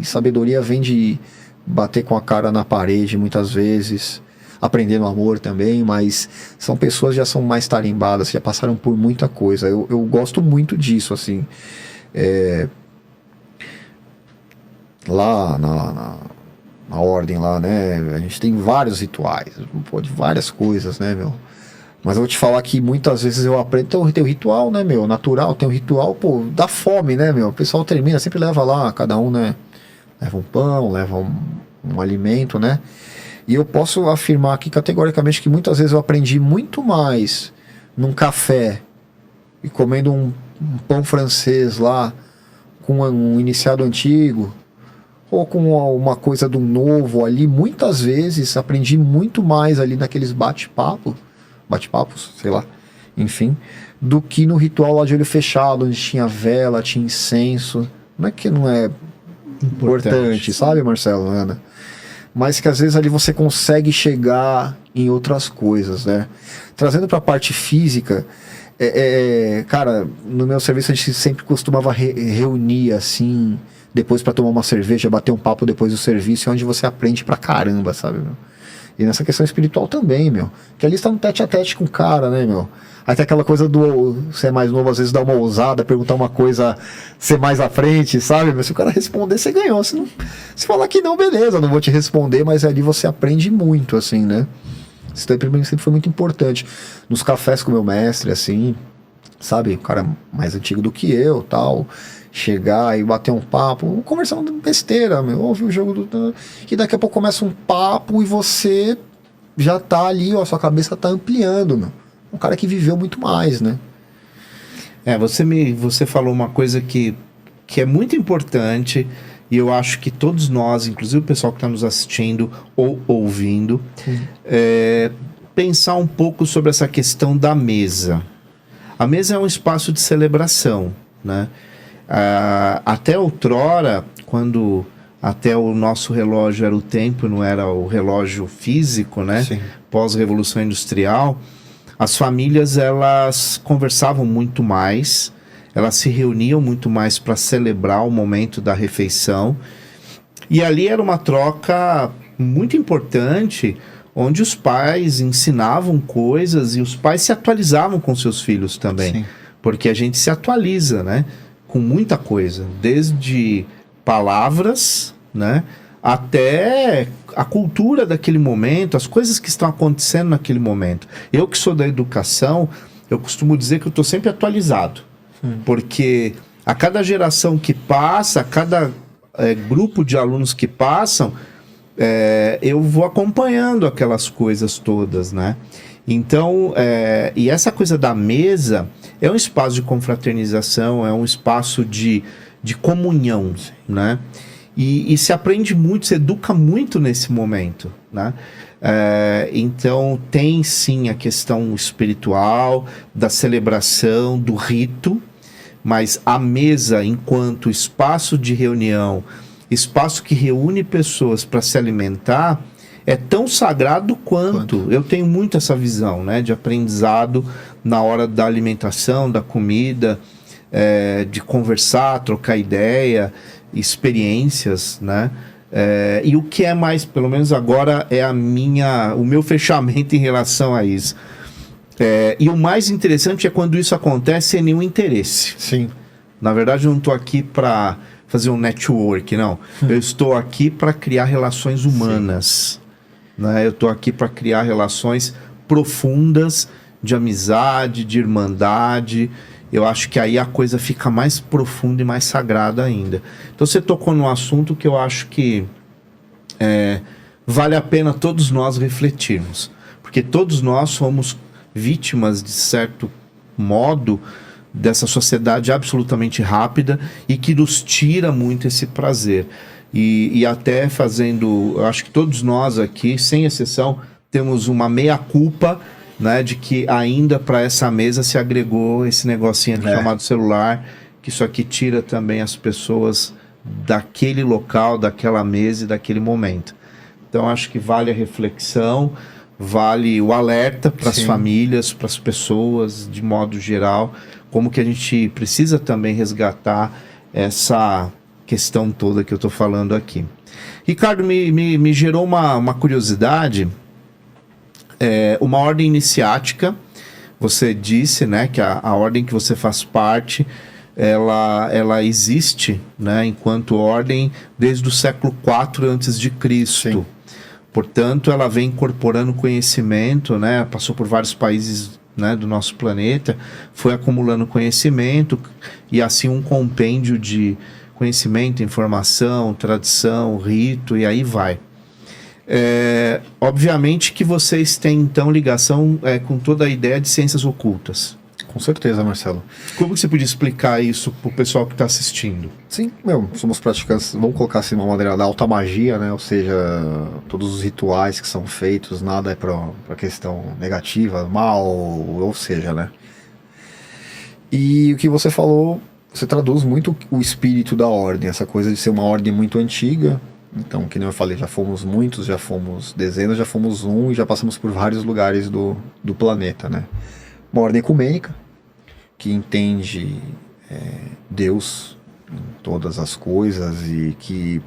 E sabedoria vem de bater com a cara na parede muitas vezes, aprendendo amor também, mas são pessoas que já são mais tarimbadas, já passaram por muita coisa. Eu gosto muito disso, assim. Lá na ordem lá, né, a gente tem vários rituais, pô, de várias coisas, né, meu, mas eu vou te falar que muitas vezes eu aprendo, tem o ritual, né, meu, natural, tem o ritual, pô, da fome, né, meu, o pessoal termina, sempre leva lá, cada um, né, leva um pão, leva um alimento, né, e eu posso afirmar aqui categoricamente que muitas vezes eu aprendi muito mais num café e comendo um pão francês lá, com um iniciado antigo, ou com uma coisa do novo ali, muitas vezes aprendi muito mais ali naqueles bate-papos, sei lá, enfim, do que no ritual lá de olho fechado, onde tinha vela, tinha incenso. Não é que não é importante, sabe, Marcelo, Ana? Mas que às vezes ali você consegue chegar em outras coisas, né? Trazendo para a parte física, cara, no meu serviço a gente sempre costumava reunir assim, depois para tomar uma cerveja, bater um papo depois do serviço, é onde você aprende pra caramba, sabe, meu? E nessa questão espiritual também, meu. Que ali está no tete a tete com o cara, né, meu? Aí tem aquela coisa do ser mais novo, às vezes dá uma ousada, perguntar uma coisa, ser mais à frente, sabe? Mas se o cara responder, você ganhou. Se falar que não, beleza, não vou te responder, mas ali você aprende muito, assim, né? Isso também sempre foi muito importante. Nos cafés com o meu mestre, assim, sabe? O cara mais antigo do que eu, tal. Chegar e bater um papo, conversando besteira, meu, ouvir o jogo e daqui a pouco começa um papo e você já tá ali, ó, sua cabeça tá ampliando, meu. Um cara que viveu muito mais, né? Você falou uma coisa que é muito importante e eu acho que todos nós, inclusive o pessoal que está nos assistindo ou ouvindo, pensar um pouco sobre essa questão da mesa. A mesa é um espaço de celebração, né? Até outrora, quando até o nosso relógio era o tempo, não era o relógio físico, né? Pós-revolução industrial, as famílias elas conversavam muito mais, elas se reuniam muito mais para celebrar o momento da refeição, e ali era uma troca muito importante, onde os pais ensinavam coisas e os pais se atualizavam com seus filhos também, porque a gente se atualiza, né? Com muita coisa, desde palavras, né, até a cultura daquele momento, as coisas que estão acontecendo naquele momento. Eu que sou da educação, eu costumo dizer que eu estou sempre atualizado, porque a cada geração que passa, a cada grupo de alunos que passam, eu vou acompanhando aquelas coisas todas, né? Então, e essa coisa da mesa é um espaço de confraternização, é um espaço de comunhão, né? E se aprende muito, se educa muito nesse momento, né? Então, tem sim a questão espiritual, da celebração, do rito, mas a mesa, enquanto espaço de reunião, espaço que reúne pessoas para se alimentar, é tão sagrado quanto. Eu tenho muito essa visão, né, de aprendizado na hora da alimentação, da comida, de conversar, trocar ideia, experiências, né? E o que é mais, pelo menos agora, é o meu fechamento em relação a isso. E o mais interessante é quando isso acontece sem nenhum interesse. Sim. Na verdade, eu não estou aqui para fazer um network, não. Eu estou aqui para criar relações humanas. Né? Eu estou aqui para criar relações profundas de amizade, de irmandade. Eu acho que aí a coisa fica mais profunda e mais sagrada ainda. Então você tocou num assunto que eu acho que vale a pena todos nós refletirmos. Porque todos nós somos vítimas, de certo modo, dessa sociedade absolutamente rápida e que nos tira muito esse prazer. E até fazendo, eu acho que todos nós aqui, sem exceção, temos uma meia-culpa, né, de que ainda para essa mesa se agregou esse negocinho aqui chamado celular, que isso aqui tira também as pessoas daquele local, daquela mesa e daquele momento. Então acho que vale a reflexão, vale o alerta para as famílias, para as pessoas, de modo geral, como que a gente precisa também resgatar essa questão toda que eu estou falando aqui. Ricardo, me gerou uma curiosidade. Uma ordem iniciática, você disse, né, que a ordem que você faz parte, ela existe, né, enquanto ordem desde o século IV a.C. Sim. Portanto, ela vem incorporando conhecimento, né, passou por vários países, né, do nosso planeta, foi acumulando conhecimento e assim um compêndio de conhecimento, informação, tradição, rito e aí vai. Obviamente que vocês têm então ligação com toda a ideia de ciências ocultas. Com certeza, Marcelo. Como que você podia explicar isso para o pessoal que está assistindo? Sim, somos praticantes, vamos colocar assim de uma maneira da alta magia, né? Ou seja, todos os rituais que são feitos, nada é para questão negativa, mal, ou seja, né? E o que você falou, você traduz muito o espírito da ordem, essa coisa de ser uma ordem muito antiga. Então, que nem eu falei, já fomos muitos, já fomos dezenas, já fomos e já passamos por vários lugares do planeta, né? Uma ordem ecumênica, que entende Deus em todas as coisas e que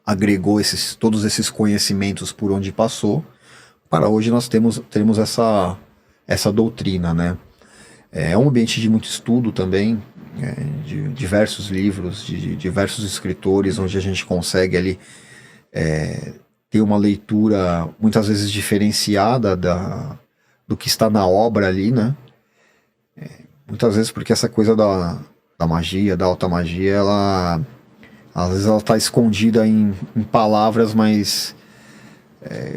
agregou todos esses conhecimentos por onde passou. Para hoje nós teremos essa doutrina, né? É um ambiente de muito estudo também, de diversos livros, de diversos escritores, onde a gente consegue ali ter uma leitura muitas vezes diferenciada do que está na obra ali, né? Muitas vezes porque essa coisa da magia, da alta magia, ela às vezes ela está escondida em palavras, mas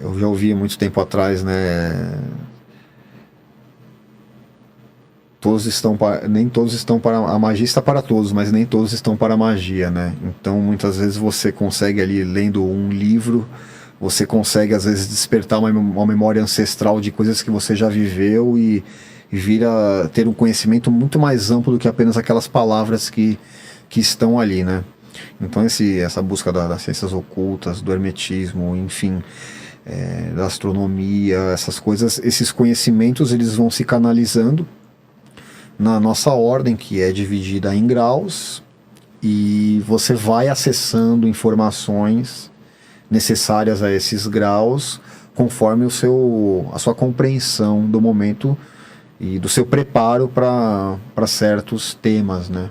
eu já ouvi há muito tempo atrás, né? Nem todos estão para a magia, está para todos, mas nem todos estão para a magia, né? Então muitas vezes você consegue ali, lendo um livro, você consegue às vezes despertar uma memória ancestral de coisas que você já viveu e vir a ter um conhecimento muito mais amplo do que apenas aquelas palavras que estão ali, né? Então essa busca das ciências ocultas, do hermetismo, enfim, da astronomia, essas coisas, esses conhecimentos eles vão se canalizando na nossa ordem, que é dividida em graus, e você vai acessando informações necessárias a esses graus conforme a sua compreensão do momento e do seu preparo para certos temas, né?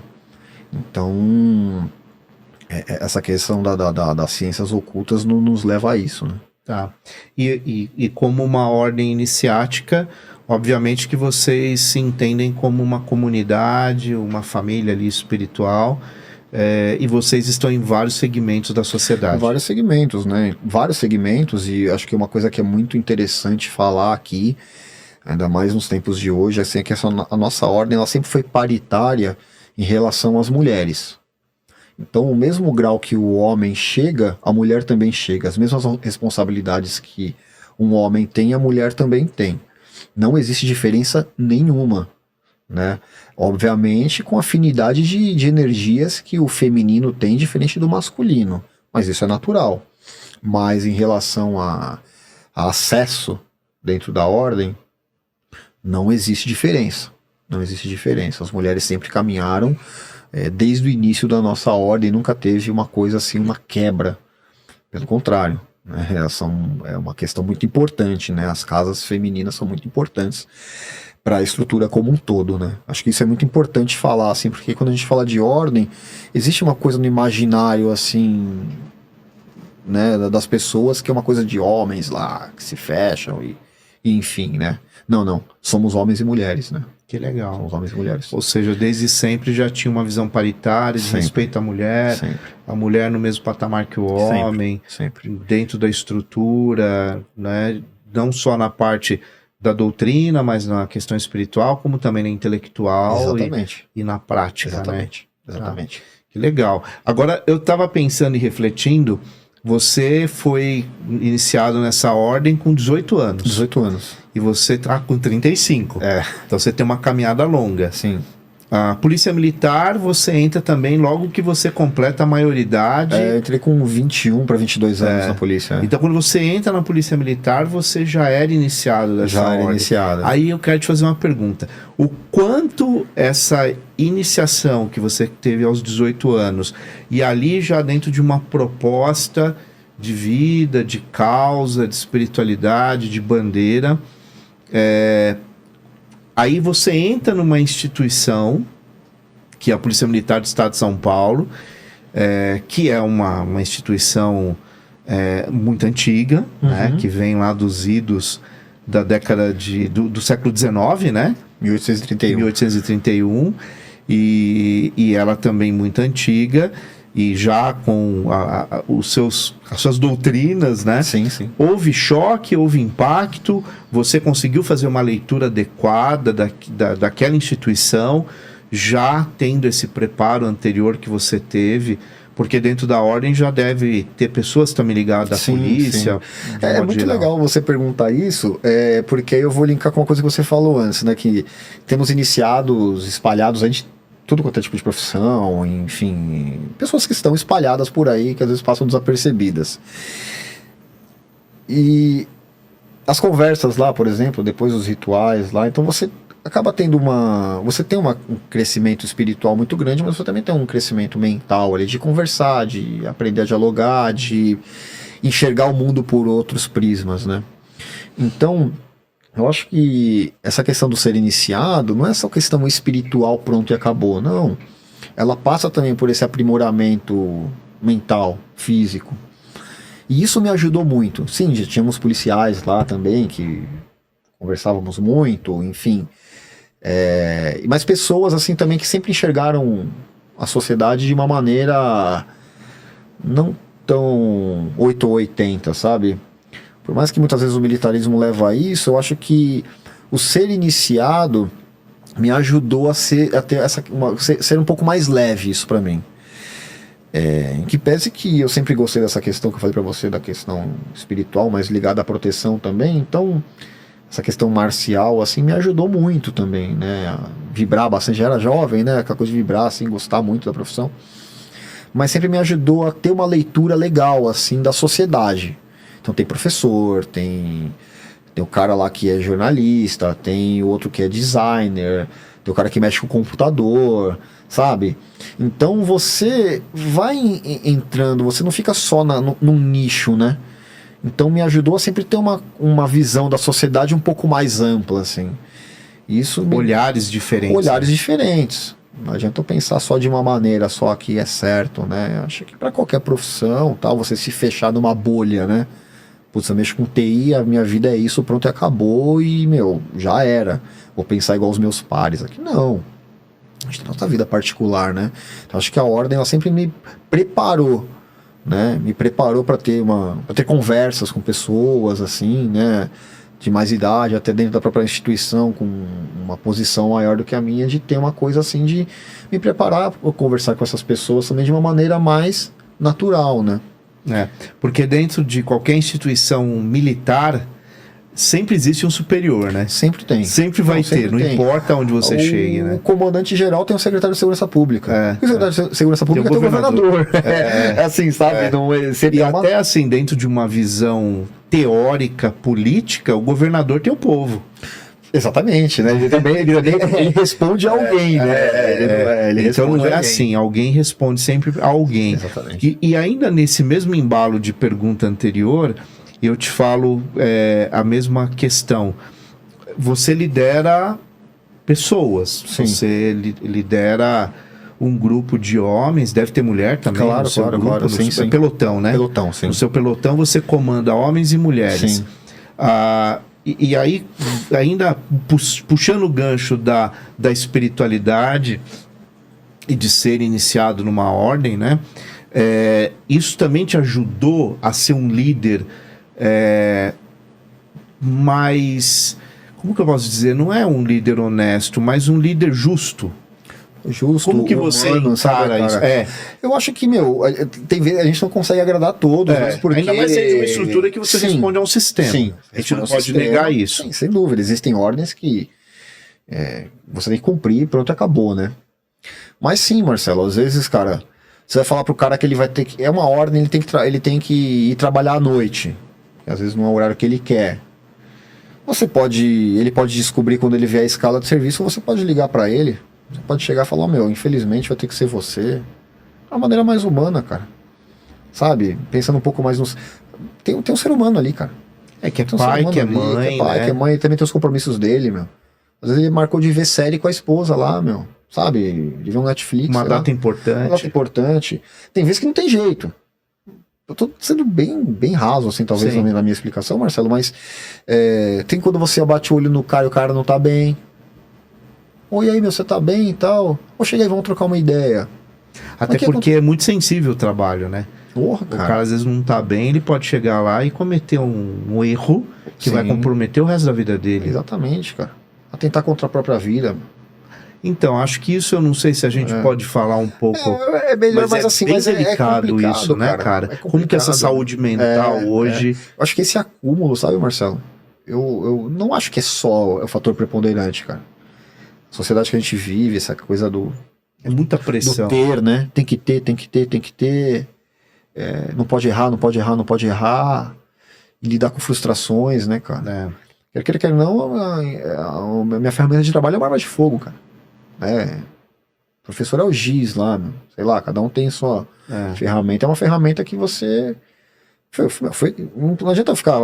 Então essa questão das ciências ocultas nos leva a isso, né? Tá. E como uma ordem iniciática, obviamente que vocês se entendem como uma comunidade, uma família ali espiritual, e vocês estão em vários segmentos da sociedade. Vários segmentos, né? Vários segmentos, e acho que uma coisa que é muito interessante falar aqui, ainda mais nos tempos de hoje, assim, é que a nossa ordem ela sempre foi paritária em relação às mulheres. Então, o mesmo grau que o homem chega, a mulher também chega. As mesmas responsabilidades que um homem tem, a mulher também tem. Não existe diferença nenhuma, né? Obviamente, com afinidade de energias que o feminino tem, diferente do masculino. Mas isso é natural. Mas em relação a acesso dentro da ordem, não existe diferença. Não existe diferença. As mulheres sempre caminharam desde o início da nossa ordem, nunca teve uma coisa assim, uma quebra. Pelo contrário, né? É uma questão muito importante, né? As casas femininas são muito importantes para a estrutura como um todo, né? Acho que isso é muito importante falar, assim, porque quando a gente fala de ordem, existe uma coisa no imaginário, assim, né, das pessoas, que é uma coisa de homens lá, que se fecham e enfim, né? Não, somos homens e mulheres, né? Que legal. Somos homens e mulheres. Ou seja, desde sempre já tinha uma visão paritária, de Sempre. respeito à mulher, Sempre. a mulher no mesmo patamar que o homem, Sempre. dentro da estrutura, né? Não só na parte da doutrina, mas na questão espiritual, como também na intelectual e na prática, Exatamente. né? Exatamente. Que legal. Agora, eu estava pensando e refletindo, você foi iniciado nessa ordem com 18 anos. 18 anos. E você está com 35. Então você tem uma caminhada longa. Sim. A Polícia Militar, você entra também logo que você completa a maioridade. Eu entrei com 21 para 22 anos na polícia. Então, quando você entra na Polícia Militar, você já era iniciado dessa ordem. Iniciado. Aí eu quero te fazer uma pergunta. O quanto essa iniciação que você teve aos 18 anos, e ali já dentro de uma proposta de vida, de causa, de espiritualidade, de bandeira, aí você entra numa instituição, que é a Polícia Militar do Estado de São Paulo, que é uma instituição muito antiga, né, que vem lá dos idos da década do século XIX, né? 1831. 1831, e ela também muito antiga, e já com as suas doutrinas, né? Sim, sim. Houve choque, houve impacto, você conseguiu fazer uma leitura adequada daquela instituição, já tendo esse preparo anterior que você teve, porque dentro da ordem já deve ter pessoas também ligadas à polícia. Sim. É muito legal você perguntar isso, porque aí eu vou linkar com uma coisa que você falou antes, né? Que temos iniciados espalhados, a gente tudo quanto é tipo de profissão, enfim, pessoas que estão espalhadas por aí, que às vezes passam desapercebidas. E as conversas lá, por exemplo, depois dos rituais lá, então você acaba tendo você tem um crescimento espiritual muito grande, mas você também tem um crescimento mental ali, de conversar, de aprender a dialogar, de enxergar o mundo por outros prismas, né? Então, eu acho que essa questão do ser iniciado não é só questão espiritual, pronto e acabou, não. Ela passa também por esse aprimoramento mental, físico. E isso me ajudou muito. Sim, já tínhamos policiais lá também, que conversávamos muito, enfim. Mas pessoas assim também que sempre enxergaram a sociedade de uma maneira não tão 8 ou 80, sabe? Por mais que muitas vezes o militarismo leva a isso, eu acho que o ser iniciado me ajudou a ser um pouco mais leve, isso pra mim. Em que pese que eu sempre gostei dessa questão que eu falei pra você, da questão espiritual, mas ligada à proteção também, então essa questão marcial, assim, me ajudou muito também, né, a vibrar bastante. Já era jovem, né, aquela coisa de vibrar, assim, gostar muito da profissão, mas sempre me ajudou a ter uma leitura legal, assim, da sociedade. Então tem professor, tem o cara lá que é jornalista, tem o outro que é designer, tem o cara que mexe com o computador, sabe? Então você vai entrando, você não fica só num nicho, né? Então me ajudou a sempre ter uma visão da sociedade um pouco mais ampla, assim. Isso Olhares diferentes. Olhares diferentes. Não adianta eu pensar só de uma maneira, só que é certo, né? Acho que para qualquer profissão, tal, você se fechar numa bolha, né? Putz, eu mexo com TI, a minha vida é isso, pronto, e acabou e, meu, já era. Vou pensar igual os meus pares aqui. Não. A gente tem nossa vida particular, né? Então, acho que a ordem, ela sempre me preparou, né? Me preparou para ter conversas com pessoas, assim, né? De mais idade, até dentro da própria instituição, com uma posição maior do que a minha, de ter uma coisa assim, de me preparar para conversar com essas pessoas também de uma maneira mais natural, né? Porque dentro de qualquer instituição militar sempre existe um superior, né? Sempre tem. Sempre vai ter, não importa onde você chegue, né? O comandante-geral tem o secretário de Segurança Pública. O secretário de Segurança Pública tem o governador. É assim, sabe? Não, e até assim, dentro de uma visão teórica, política, o governador tem o povo. Exatamente, né? Ele responde a alguém, né? Então não é assim, alguém responde sempre a alguém. Exatamente. E ainda nesse mesmo embalo de pergunta anterior, eu te falo a mesma questão. Você lidera pessoas, Sim. você lidera um grupo de homens, deve ter mulher também. Claro, no seu grupo, claro. Sim. Pelotão, né? Pelotão, sim. No seu pelotão você comanda homens e mulheres. Sim. E aí, ainda puxando o gancho da espiritualidade e de ser iniciado numa ordem, né? Isso também te ajudou a ser um líder mais... Como que eu posso dizer? Não é um líder honesto, mas um líder justo. Justo, Como que você encara isso? Eu acho que, tem vezes a gente não consegue agradar todos, mas porque... Ainda mais dentro de uma estrutura que você responde a um sistema. Sim. A gente não pode negar isso. Sim, sem dúvida. Existem ordens que você tem que cumprir e pronto, acabou, né? Mas sim, Marcelo, às vezes, cara, você vai falar pro cara que ele vai ter que... É uma ordem, ele tem que ir trabalhar à noite. Às vezes não é o horário que ele quer. Ele pode descobrir quando ele vê a escala de serviço, você pode ligar para ele. Você pode chegar e falar, infelizmente vai ter que ser você. É uma maneira mais humana, cara. Sabe? Pensando um pouco mais nos... Tem um ser humano ali, cara. Que é pai, que é mãe, que é mãe, também tem os compromissos dele, meu. Às vezes ele marcou de ver série com a esposa lá, meu. Sabe? De ver um Netflix. Uma data importante. Tem vezes que não tem jeito. Eu tô sendo bem raso, assim, talvez, na minha explicação, Marcelo, mas tem quando você abate o olho no cara e o cara não tá bem. Oi, aí, você tá bem e tal? Chega aí, vamos trocar uma ideia. Até porque é muito sensível o trabalho, né? Porra, cara. O cara às vezes não tá bem, ele pode chegar lá e cometer um erro que vai comprometer o resto da vida dele. Exatamente, cara. Atentar contra a própria vida. Então, acho que isso eu não sei se a gente pode falar um pouco. É melhor, mas assim, bem mas delicado isso, né, cara? Como que essa saúde mental hoje... Eu acho que esse acúmulo, sabe, Marcelo? Eu não acho que é só o fator preponderante, cara. A sociedade que a gente vive, essa coisa do... É muita pressão. Do ter, né? Tem que ter. Não pode errar. E lidar com frustrações, né, cara? Quer não, a minha ferramenta de trabalho é uma arma de fogo, cara. O professor é o giz lá, meu. Sei lá, cada um tem sua ferramenta. É uma ferramenta que você... não adianta ficar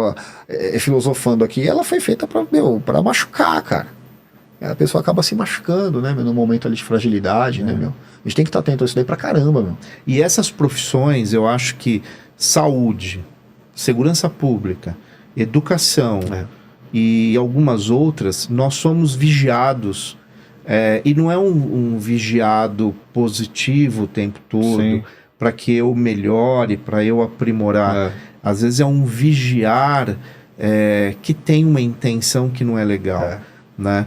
filosofando aqui. Ela foi feita pra machucar, cara. A pessoa acaba se machucando, né, no momento ali de fragilidade, né, meu? A gente tem que estar atento a isso daí pra caramba, meu. E essas profissões, eu acho que saúde, segurança pública, educação e algumas outras, nós somos vigiados. E não é um vigiado positivo o tempo todo, para que eu melhore, para eu aprimorar. Às vezes é um vigiar que tem uma intenção que não é legal, né?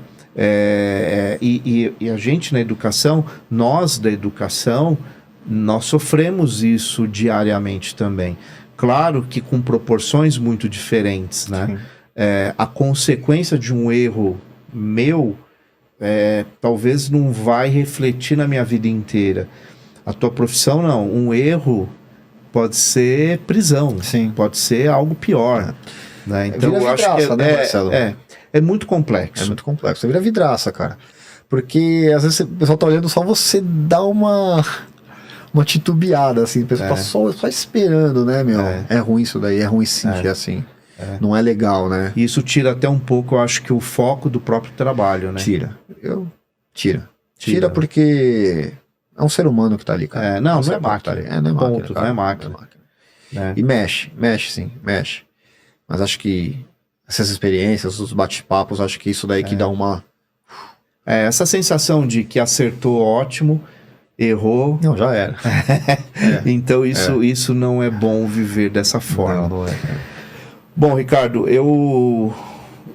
E a gente na educação, nós da educação, nós sofremos isso diariamente também. Claro que com proporções muito diferentes, né? A consequência de um erro meu talvez não vai refletir na minha vida inteira. A tua profissão não. Um erro pode ser prisão, pode ser algo pior. Né? Então eu acho que né, Marcelo? É muito complexo. É muito complexo. Você vira vidraça, cara. Porque às vezes o pessoal tá olhando, só você dá uma titubeada, assim. O pessoal tá só esperando, né, meu? É ruim isso daí, é ruim se sentir assim. Não é legal, né? E isso tira até um pouco, eu acho que o foco do próprio trabalho, né? Tira. Tira porque é um ser humano que tá ali, cara. Não, um ser não é humano que tá máquina. ali. Não é máquina, Ponto, cara. não é máquina. Né? E mexe sim. Mas acho que essas experiências, os bate-papos, acho que isso daí que dá uma... Essa sensação de que acertou, ótimo, errou. Não, já era. Então isso não é bom viver dessa forma. Não é. Bom, Ricardo,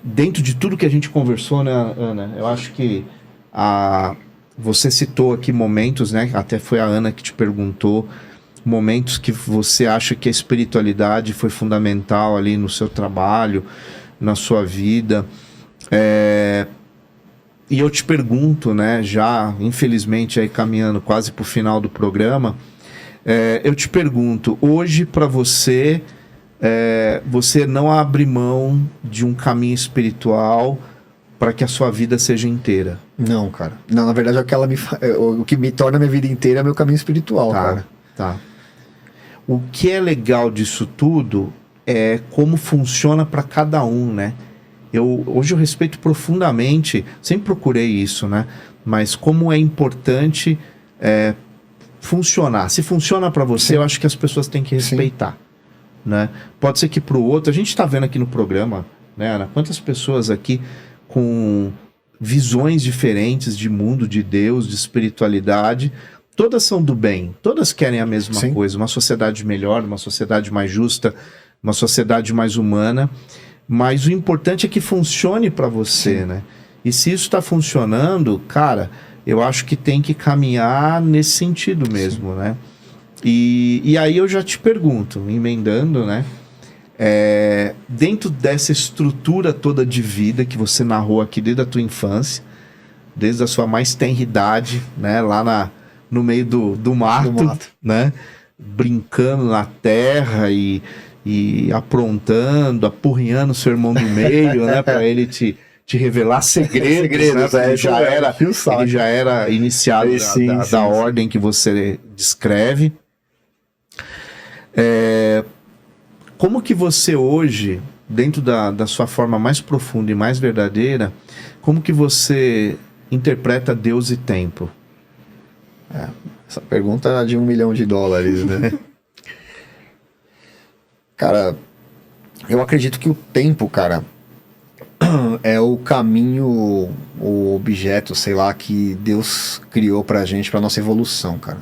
dentro de tudo que a gente conversou, né, Ana, eu acho que você citou aqui momentos, né? Até foi a Ana que te perguntou, momentos que você acha que a espiritualidade foi fundamental ali no seu trabalho, na sua vida. E eu te pergunto, né, já infelizmente aí caminhando quase para o final do programa, eu te pergunto, hoje para você, você não abre mão de um caminho espiritual para que a sua vida seja inteira? Não, cara. Não, na verdade, o que me torna a minha vida inteira é meu caminho espiritual, cara. Tá. O que é legal disso tudo é como funciona para cada um, né? Hoje eu respeito profundamente, sempre procurei isso, né? Mas como é importante funcionar. Se funciona para você, Sim. eu acho que as pessoas têm que respeitar, né? Pode ser que para o outro, a gente está vendo aqui no programa, né, Ana? Quantas pessoas aqui com visões diferentes de mundo, de Deus, de espiritualidade, todas são do bem, todas querem a mesma Sim. coisa, uma sociedade melhor, uma sociedade mais justa, uma sociedade mais humana, mas o importante é que funcione para você, Sim. né? E se isso está funcionando, cara, eu acho que tem que caminhar nesse sentido mesmo, Sim. né? E aí eu já te pergunto, emendando, né? Dentro dessa estrutura toda de vida que você narrou aqui desde a tua infância, desde a sua mais tenra idade, né? Lá no meio do mato, né? Brincando na terra e aprontando, apurrinhando seu irmão do meio, né? Para ele te revelar segredos, né? Ele já era iniciado da ordem que você descreve. Como que você hoje, dentro da sua forma mais profunda e mais verdadeira, como que você interpreta Deus e tempo? Essa pergunta é de $1 milhão, né? Cara, eu acredito que o tempo, cara, é o caminho, o objeto, sei lá, que Deus criou pra gente, pra nossa evolução, cara.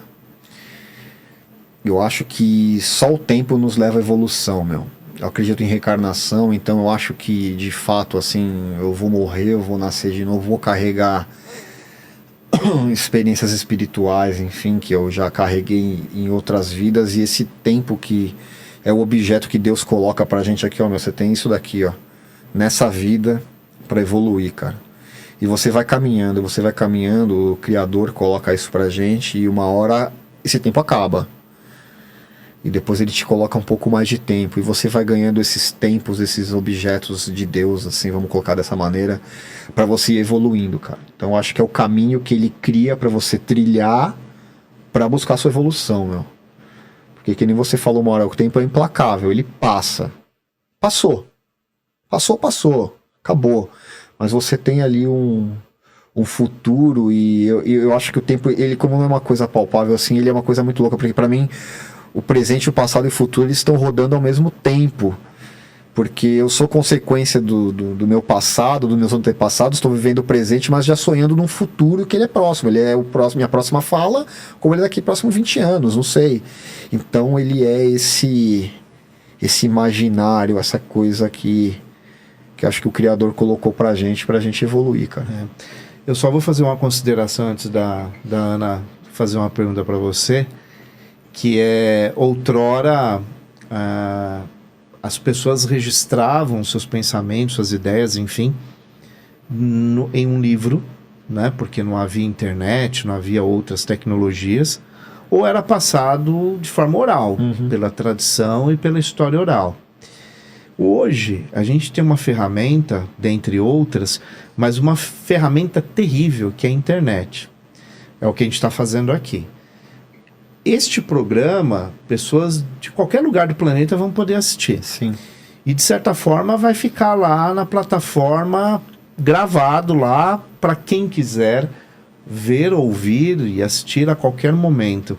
Eu acho que só o tempo nos leva à evolução, meu. Eu acredito em reencarnação, então eu acho que, de fato, assim, eu vou morrer, eu vou nascer de novo, vou carregar experiências espirituais, enfim, que eu já carreguei em outras vidas, e esse tempo que é o objeto que Deus coloca pra gente aqui, ó, meu, você tem isso daqui, ó, nessa vida pra evoluir, cara. E você vai caminhando, o Criador coloca isso pra gente, e uma hora esse tempo acaba. E depois ele te coloca um pouco mais de tempo, e você vai ganhando esses tempos, esses objetos de Deus, assim, vamos colocar dessa maneira, pra você ir evoluindo, cara. Então eu acho que é o caminho que ele cria pra você trilhar pra buscar sua evolução, meu. Porque que nem você falou uma hora, o tempo é implacável, ele passa. Passou, acabou. Mas você tem ali um futuro, e eu acho que o tempo, ele como não é uma coisa palpável assim, ele é uma coisa muito louca, porque pra mim o presente, o passado e o futuro, eles estão rodando ao mesmo tempo. Porque eu sou consequência do meu passado, dos meus antepassados, estou vivendo o presente, mas já sonhando num futuro que ele é próximo. Ele é minha próxima fala, como ele é daqui próximo 20 anos, não sei. Então ele é esse imaginário, essa coisa que acho que o Criador colocou pra gente evoluir, cara. Eu só vou fazer uma consideração antes da Ana fazer uma pergunta para você, que outrora as pessoas registravam seus pensamentos, suas ideias, enfim, em um livro, né? Porque não havia internet, não havia outras tecnologias, ou era passado de forma oral, pela tradição e pela história oral. Hoje, a gente tem uma ferramenta, dentre outras, mas uma ferramenta terrível, que é a internet. É o que a gente está fazendo aqui. Este programa, pessoas de qualquer lugar do planeta vão poder assistir. Sim. E, de certa forma, vai ficar lá na plataforma, gravado lá, para quem quiser ver, ouvir e assistir a qualquer momento.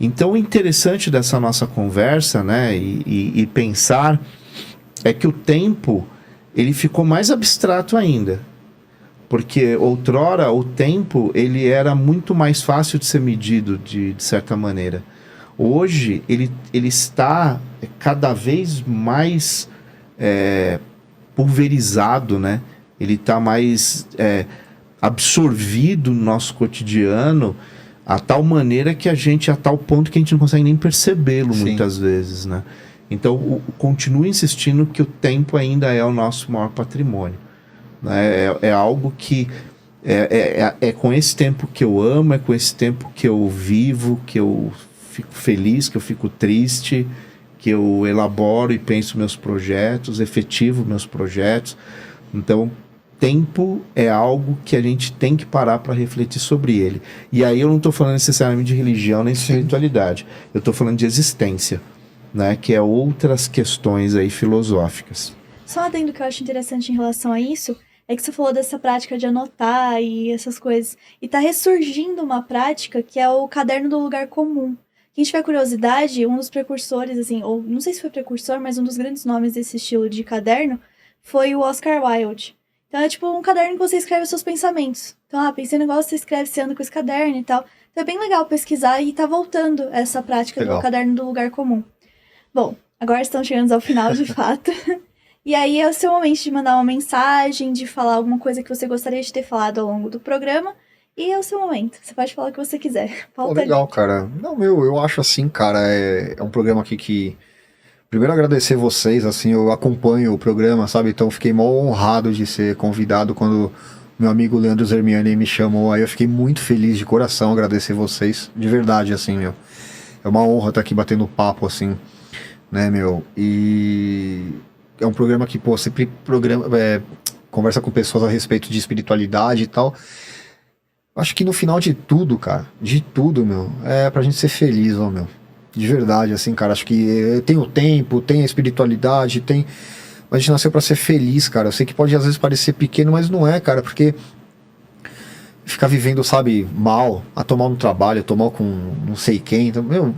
Então, o interessante dessa nossa conversa, né, e pensar, é que o tempo, ele ficou mais abstrato ainda. Porque outrora, o tempo, ele era muito mais fácil de ser medido, de certa maneira. Hoje, ele está cada vez mais pulverizado, né? Ele está mais absorvido no nosso cotidiano, a tal maneira que a tal ponto que a gente não consegue nem percebê-lo muitas vezes, né? Então, continuo insistindo que o tempo ainda é o nosso maior patrimônio, né? É algo que é com esse tempo que eu amo, é com esse tempo que eu vivo, que eu fico feliz, que eu fico triste, que eu elaboro e penso meus projetos, efetivo meus projetos. Então, tempo é algo que a gente tem que parar para refletir sobre ele. E aí eu não estou falando necessariamente de religião nem de espiritualidade. Eu estou falando de existência, né? Que é outras questões aí filosóficas. Só um adendo que eu acho interessante em relação a isso é que você falou dessa prática de anotar e essas coisas. E tá ressurgindo uma prática que é o caderno do lugar comum. Quem tiver curiosidade, um dos precursores, assim, ou não sei se foi precursor, mas um dos grandes nomes desse estilo de caderno foi o Oscar Wilde. Então é tipo um caderno que você escreve os seus pensamentos. Então, pensei no negócio, você escreve, você anda com esse caderno e tal. Então é bem legal pesquisar e tá voltando essa prática do caderno do lugar comum. Bom, agora estamos chegando ao final de fato. E aí é o seu momento de mandar uma mensagem, de falar alguma coisa que você gostaria de ter falado ao longo do programa. E é o seu momento. Você pode falar o que você quiser. Pô, legal, cara. Não, eu acho assim, cara, é um programa aqui que... Primeiro agradecer vocês, assim, eu acompanho o programa, sabe? Então fiquei mó honrado de ser convidado quando meu amigo Leandro Zermiani me chamou. Aí eu fiquei muito feliz de coração, agradecer vocês. De verdade, assim, meu. É uma honra estar aqui batendo papo, assim, né, meu? E... é um programa que, pô, sempre conversa com pessoas a respeito de espiritualidade e tal. Acho que no final de tudo, cara, de tudo, meu, é pra gente ser feliz, ó, meu. De verdade, assim, cara, acho que tem o tempo, tem a espiritualidade, tem... Mas a gente nasceu pra ser feliz, cara. Eu sei que pode às vezes parecer pequeno, mas não é, cara, porque ficar vivendo, sabe, mal, a tomar no trabalho, a tomar com não sei quem, então, meu,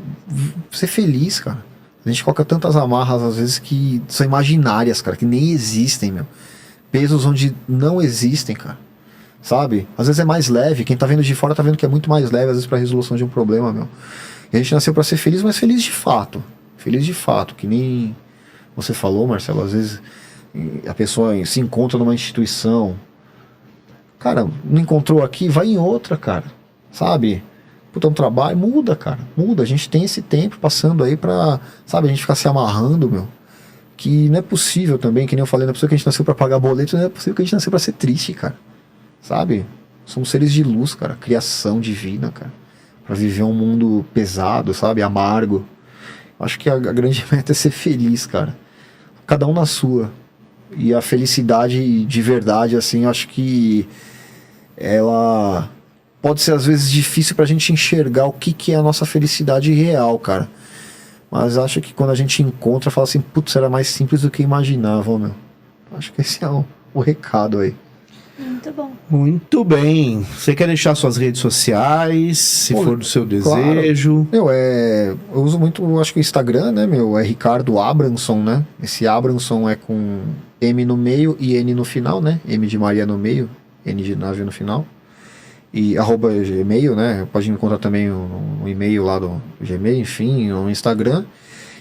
ser feliz, cara. A gente coloca tantas amarras, às vezes, que são imaginárias, cara, que nem existem, meu. Pesos onde não existem, cara. Sabe? Às vezes é mais leve, quem tá vendo de fora tá vendo que é muito mais leve, às vezes, pra resolução de um problema, meu. E a gente nasceu pra ser feliz, mas feliz de fato. Feliz de fato, que nem você falou, Marcelo, às vezes a pessoa se encontra numa instituição. Cara, não encontrou aqui, vai em outra, cara. Sabe? Puta, um trabalho, muda, cara. Muda, a gente tem esse tempo passando aí pra, sabe, a gente ficar se amarrando, meu. Que não é possível também, que nem eu falei, não é possível que a gente nasceu pra pagar boleto, não é possível que a gente nasceu pra ser triste, cara. Sabe? Somos seres de luz, cara. Criação divina, cara. Pra viver um mundo pesado, sabe? Amargo. Acho que a grande meta é ser feliz, cara. Cada um na sua. E a felicidade de verdade, assim, acho que ela pode ser às vezes difícil pra gente enxergar o que é a nossa felicidade real, cara. Mas acho que quando a gente encontra, fala assim, putz, era mais simples do que imaginava, meu. Acho que esse é o recado aí. Muito bom. Muito bem. Você quer deixar suas redes sociais, se for do seu desejo? Claro. Eu uso muito, acho que o Instagram, né, meu? É Ricardo Abramson, né? Esse Abramson é com M no meio e N no final, né? M de Maria no meio, N de nave no final. E @gmail, né? Pode me encontrar também no e-mail lá do Gmail, enfim, no Instagram.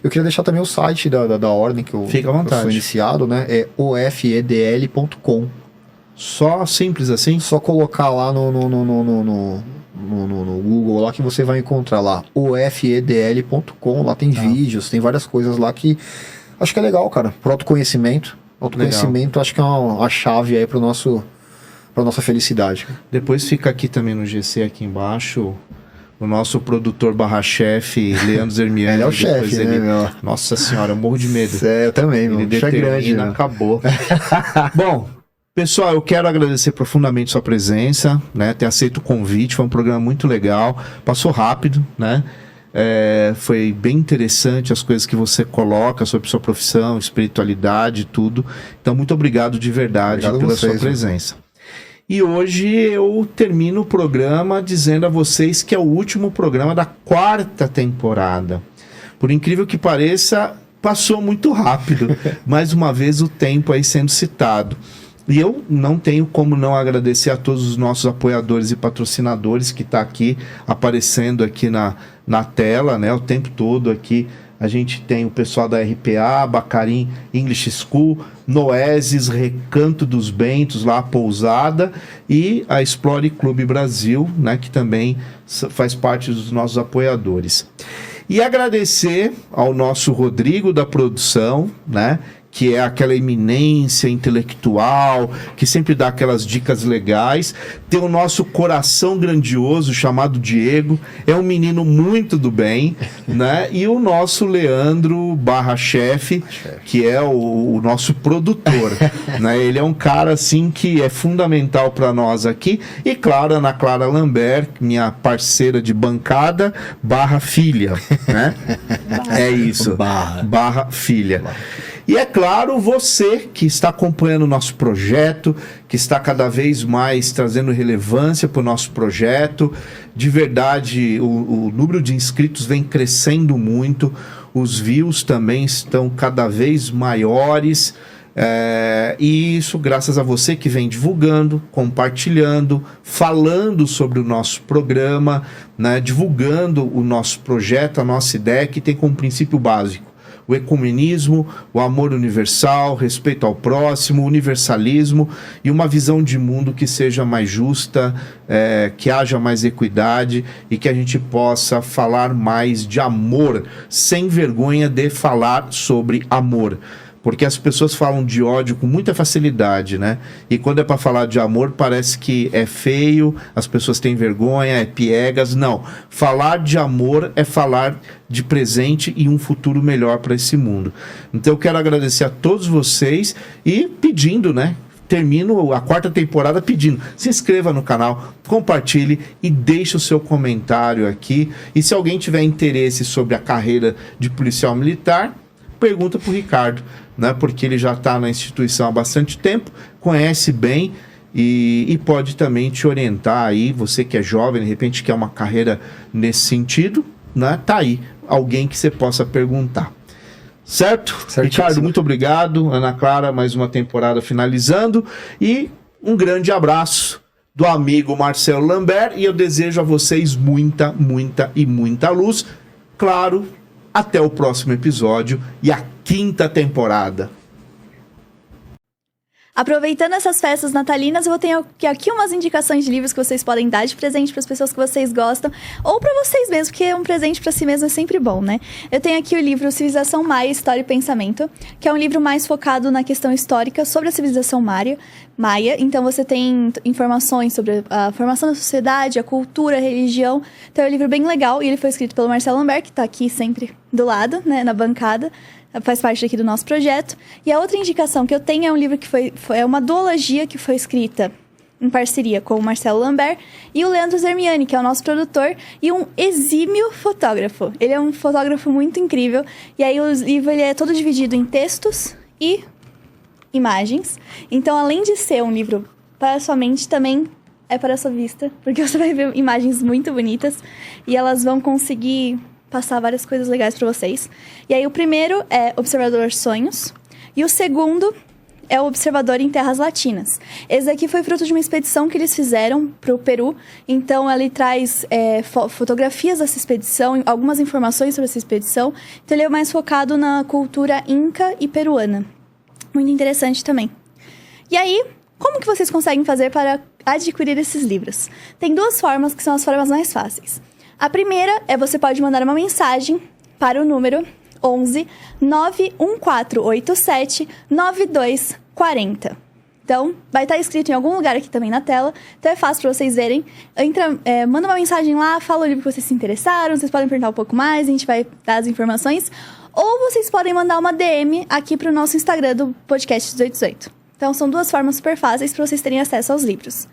Eu queria deixar também o site da ordem que eu, Fica à vontade. Eu sou iniciado, né? É ofedl.com. Só simples assim? Só colocar lá no Google lá que você vai encontrar lá ofedl.com, lá tem vídeos, tem várias coisas lá que acho que é legal, cara, pro autoconhecimento. Autoconhecimento acho que é a chave aí pra nossa felicidade. Depois fica aqui também no GC, aqui embaixo, o nosso produtor /chefe, Leandro Zermiani. Ele é o chefe, né, meu? Nossa senhora, eu morro de medo. Eu também, meu. Ele Bicho é grande, né? Acabou. Bom, pessoal, eu quero agradecer profundamente sua presença, né, ter aceito o convite, foi um programa muito legal, passou rápido, né, foi bem interessante as coisas que você coloca sobre sua profissão, espiritualidade, tudo, então muito obrigado de verdade pela sua presença. E hoje eu termino o programa dizendo a vocês que é o último programa da 4ª temporada. Por incrível que pareça, passou muito rápido. Mais uma vez o tempo aí sendo citado. E eu não tenho como não agradecer a todos os nossos apoiadores e patrocinadores que estão aqui, aparecendo aqui na tela, né? O tempo todo aqui. A gente tem o pessoal da RPA, Bacarim English School, Noeses, Recanto dos Bentos, lá a Pousada, e a Explore Clube Brasil, né, que também faz parte dos nossos apoiadores. E agradecer ao nosso Rodrigo da produção, né, que é aquela eminência intelectual, que sempre dá aquelas dicas legais. Tem o nosso coração grandioso, chamado Diego, é um menino muito do bem, né? E o nosso Leandro /chefe, que é o nosso produtor, né? Ele é um cara, assim, que é fundamental para nós aqui. E, claro, Ana Clara Lambert, minha parceira de bancada, /filha, né? É isso, /filha. E é claro, você que está acompanhando o nosso projeto, que está cada vez mais trazendo relevância para o nosso projeto. De verdade, o número de inscritos vem crescendo muito, os views também estão cada vez maiores. E isso graças a você que vem divulgando, compartilhando, falando sobre o nosso programa, né, divulgando o nosso projeto, a nossa ideia, que tem como princípio básico o ecumenismo, o amor universal, respeito ao próximo, o universalismo e uma visão de mundo que seja mais justa, que haja mais equidade e que a gente possa falar mais de amor, sem vergonha de falar sobre amor. Porque as pessoas falam de ódio com muita facilidade, né? E quando é para falar de amor, parece que é feio, as pessoas têm vergonha, é piegas. Não. Falar de amor é falar de presente e um futuro melhor para esse mundo. Então eu quero agradecer a todos vocês e pedindo, né? Termino a 4ª temporada pedindo, se inscreva no canal, compartilhe e deixe o seu comentário aqui. E se alguém tiver interesse sobre a carreira de policial militar, pergunta para o Ricardo, né? Porque ele já está na instituição há bastante tempo, conhece bem e pode também te orientar aí, você que é jovem, de repente quer uma carreira nesse sentido, né? Tá aí alguém que você possa perguntar. Certo? Ricardo, muito obrigado. Ana Clara, mais uma temporada finalizando. E um grande abraço do amigo Marcelo Lambert. E eu desejo a vocês muita, muita e muita luz. Claro, até o próximo episódio e a 5ª temporada. Aproveitando essas festas natalinas, eu vou ter aqui umas indicações de livros que vocês podem dar de presente para as pessoas que vocês gostam, ou para vocês mesmos, porque um presente para si mesmo é sempre bom, né? Eu tenho aqui o livro Civilização Maia, História e Pensamento, que é um livro mais focado na questão histórica sobre a civilização maia. Então você tem informações sobre a formação da sociedade, a cultura, a religião. Então é um livro bem legal e ele foi escrito pelo Marcelo Lambert, que está aqui sempre do lado, né, na bancada. Faz parte aqui do nosso projeto. E a outra indicação que eu tenho é um livro que é uma duologia que foi escrita em parceria com o Marcelo Lambert e o Leandro Zermiani, que é o nosso produtor e um exímio fotógrafo. Ele é um fotógrafo muito incrível. E aí o livro ele é todo dividido em textos e imagens. Então, além de ser um livro para a sua mente, também é para a sua vista, porque você vai ver imagens muito bonitas e elas vão conseguir passar várias coisas legais para vocês. E aí o primeiro é Observador Sonhos e o segundo é o Observador em Terras Latinas. Esse aqui foi fruto de uma expedição que eles fizeram para o Peru. Então ele traz fotografias dessa expedição, algumas informações sobre essa expedição. Então ele é mais focado na cultura inca e peruana. Muito interessante também. E aí, como que vocês conseguem fazer para adquirir esses livros? Tem 2 formas que são as formas mais fáceis. A primeira é você pode mandar uma mensagem para o número 11 91487 9240. Então, vai estar escrito em algum lugar aqui também na tela. Então, é fácil para vocês verem. Manda uma mensagem lá, fala o livro que vocês se interessaram. Vocês podem perguntar um pouco mais, a gente vai dar as informações. Ou vocês podem mandar uma DM aqui para o nosso Instagram do Podcast 1818. Então, são 2 formas super fáceis para vocês terem acesso aos livros.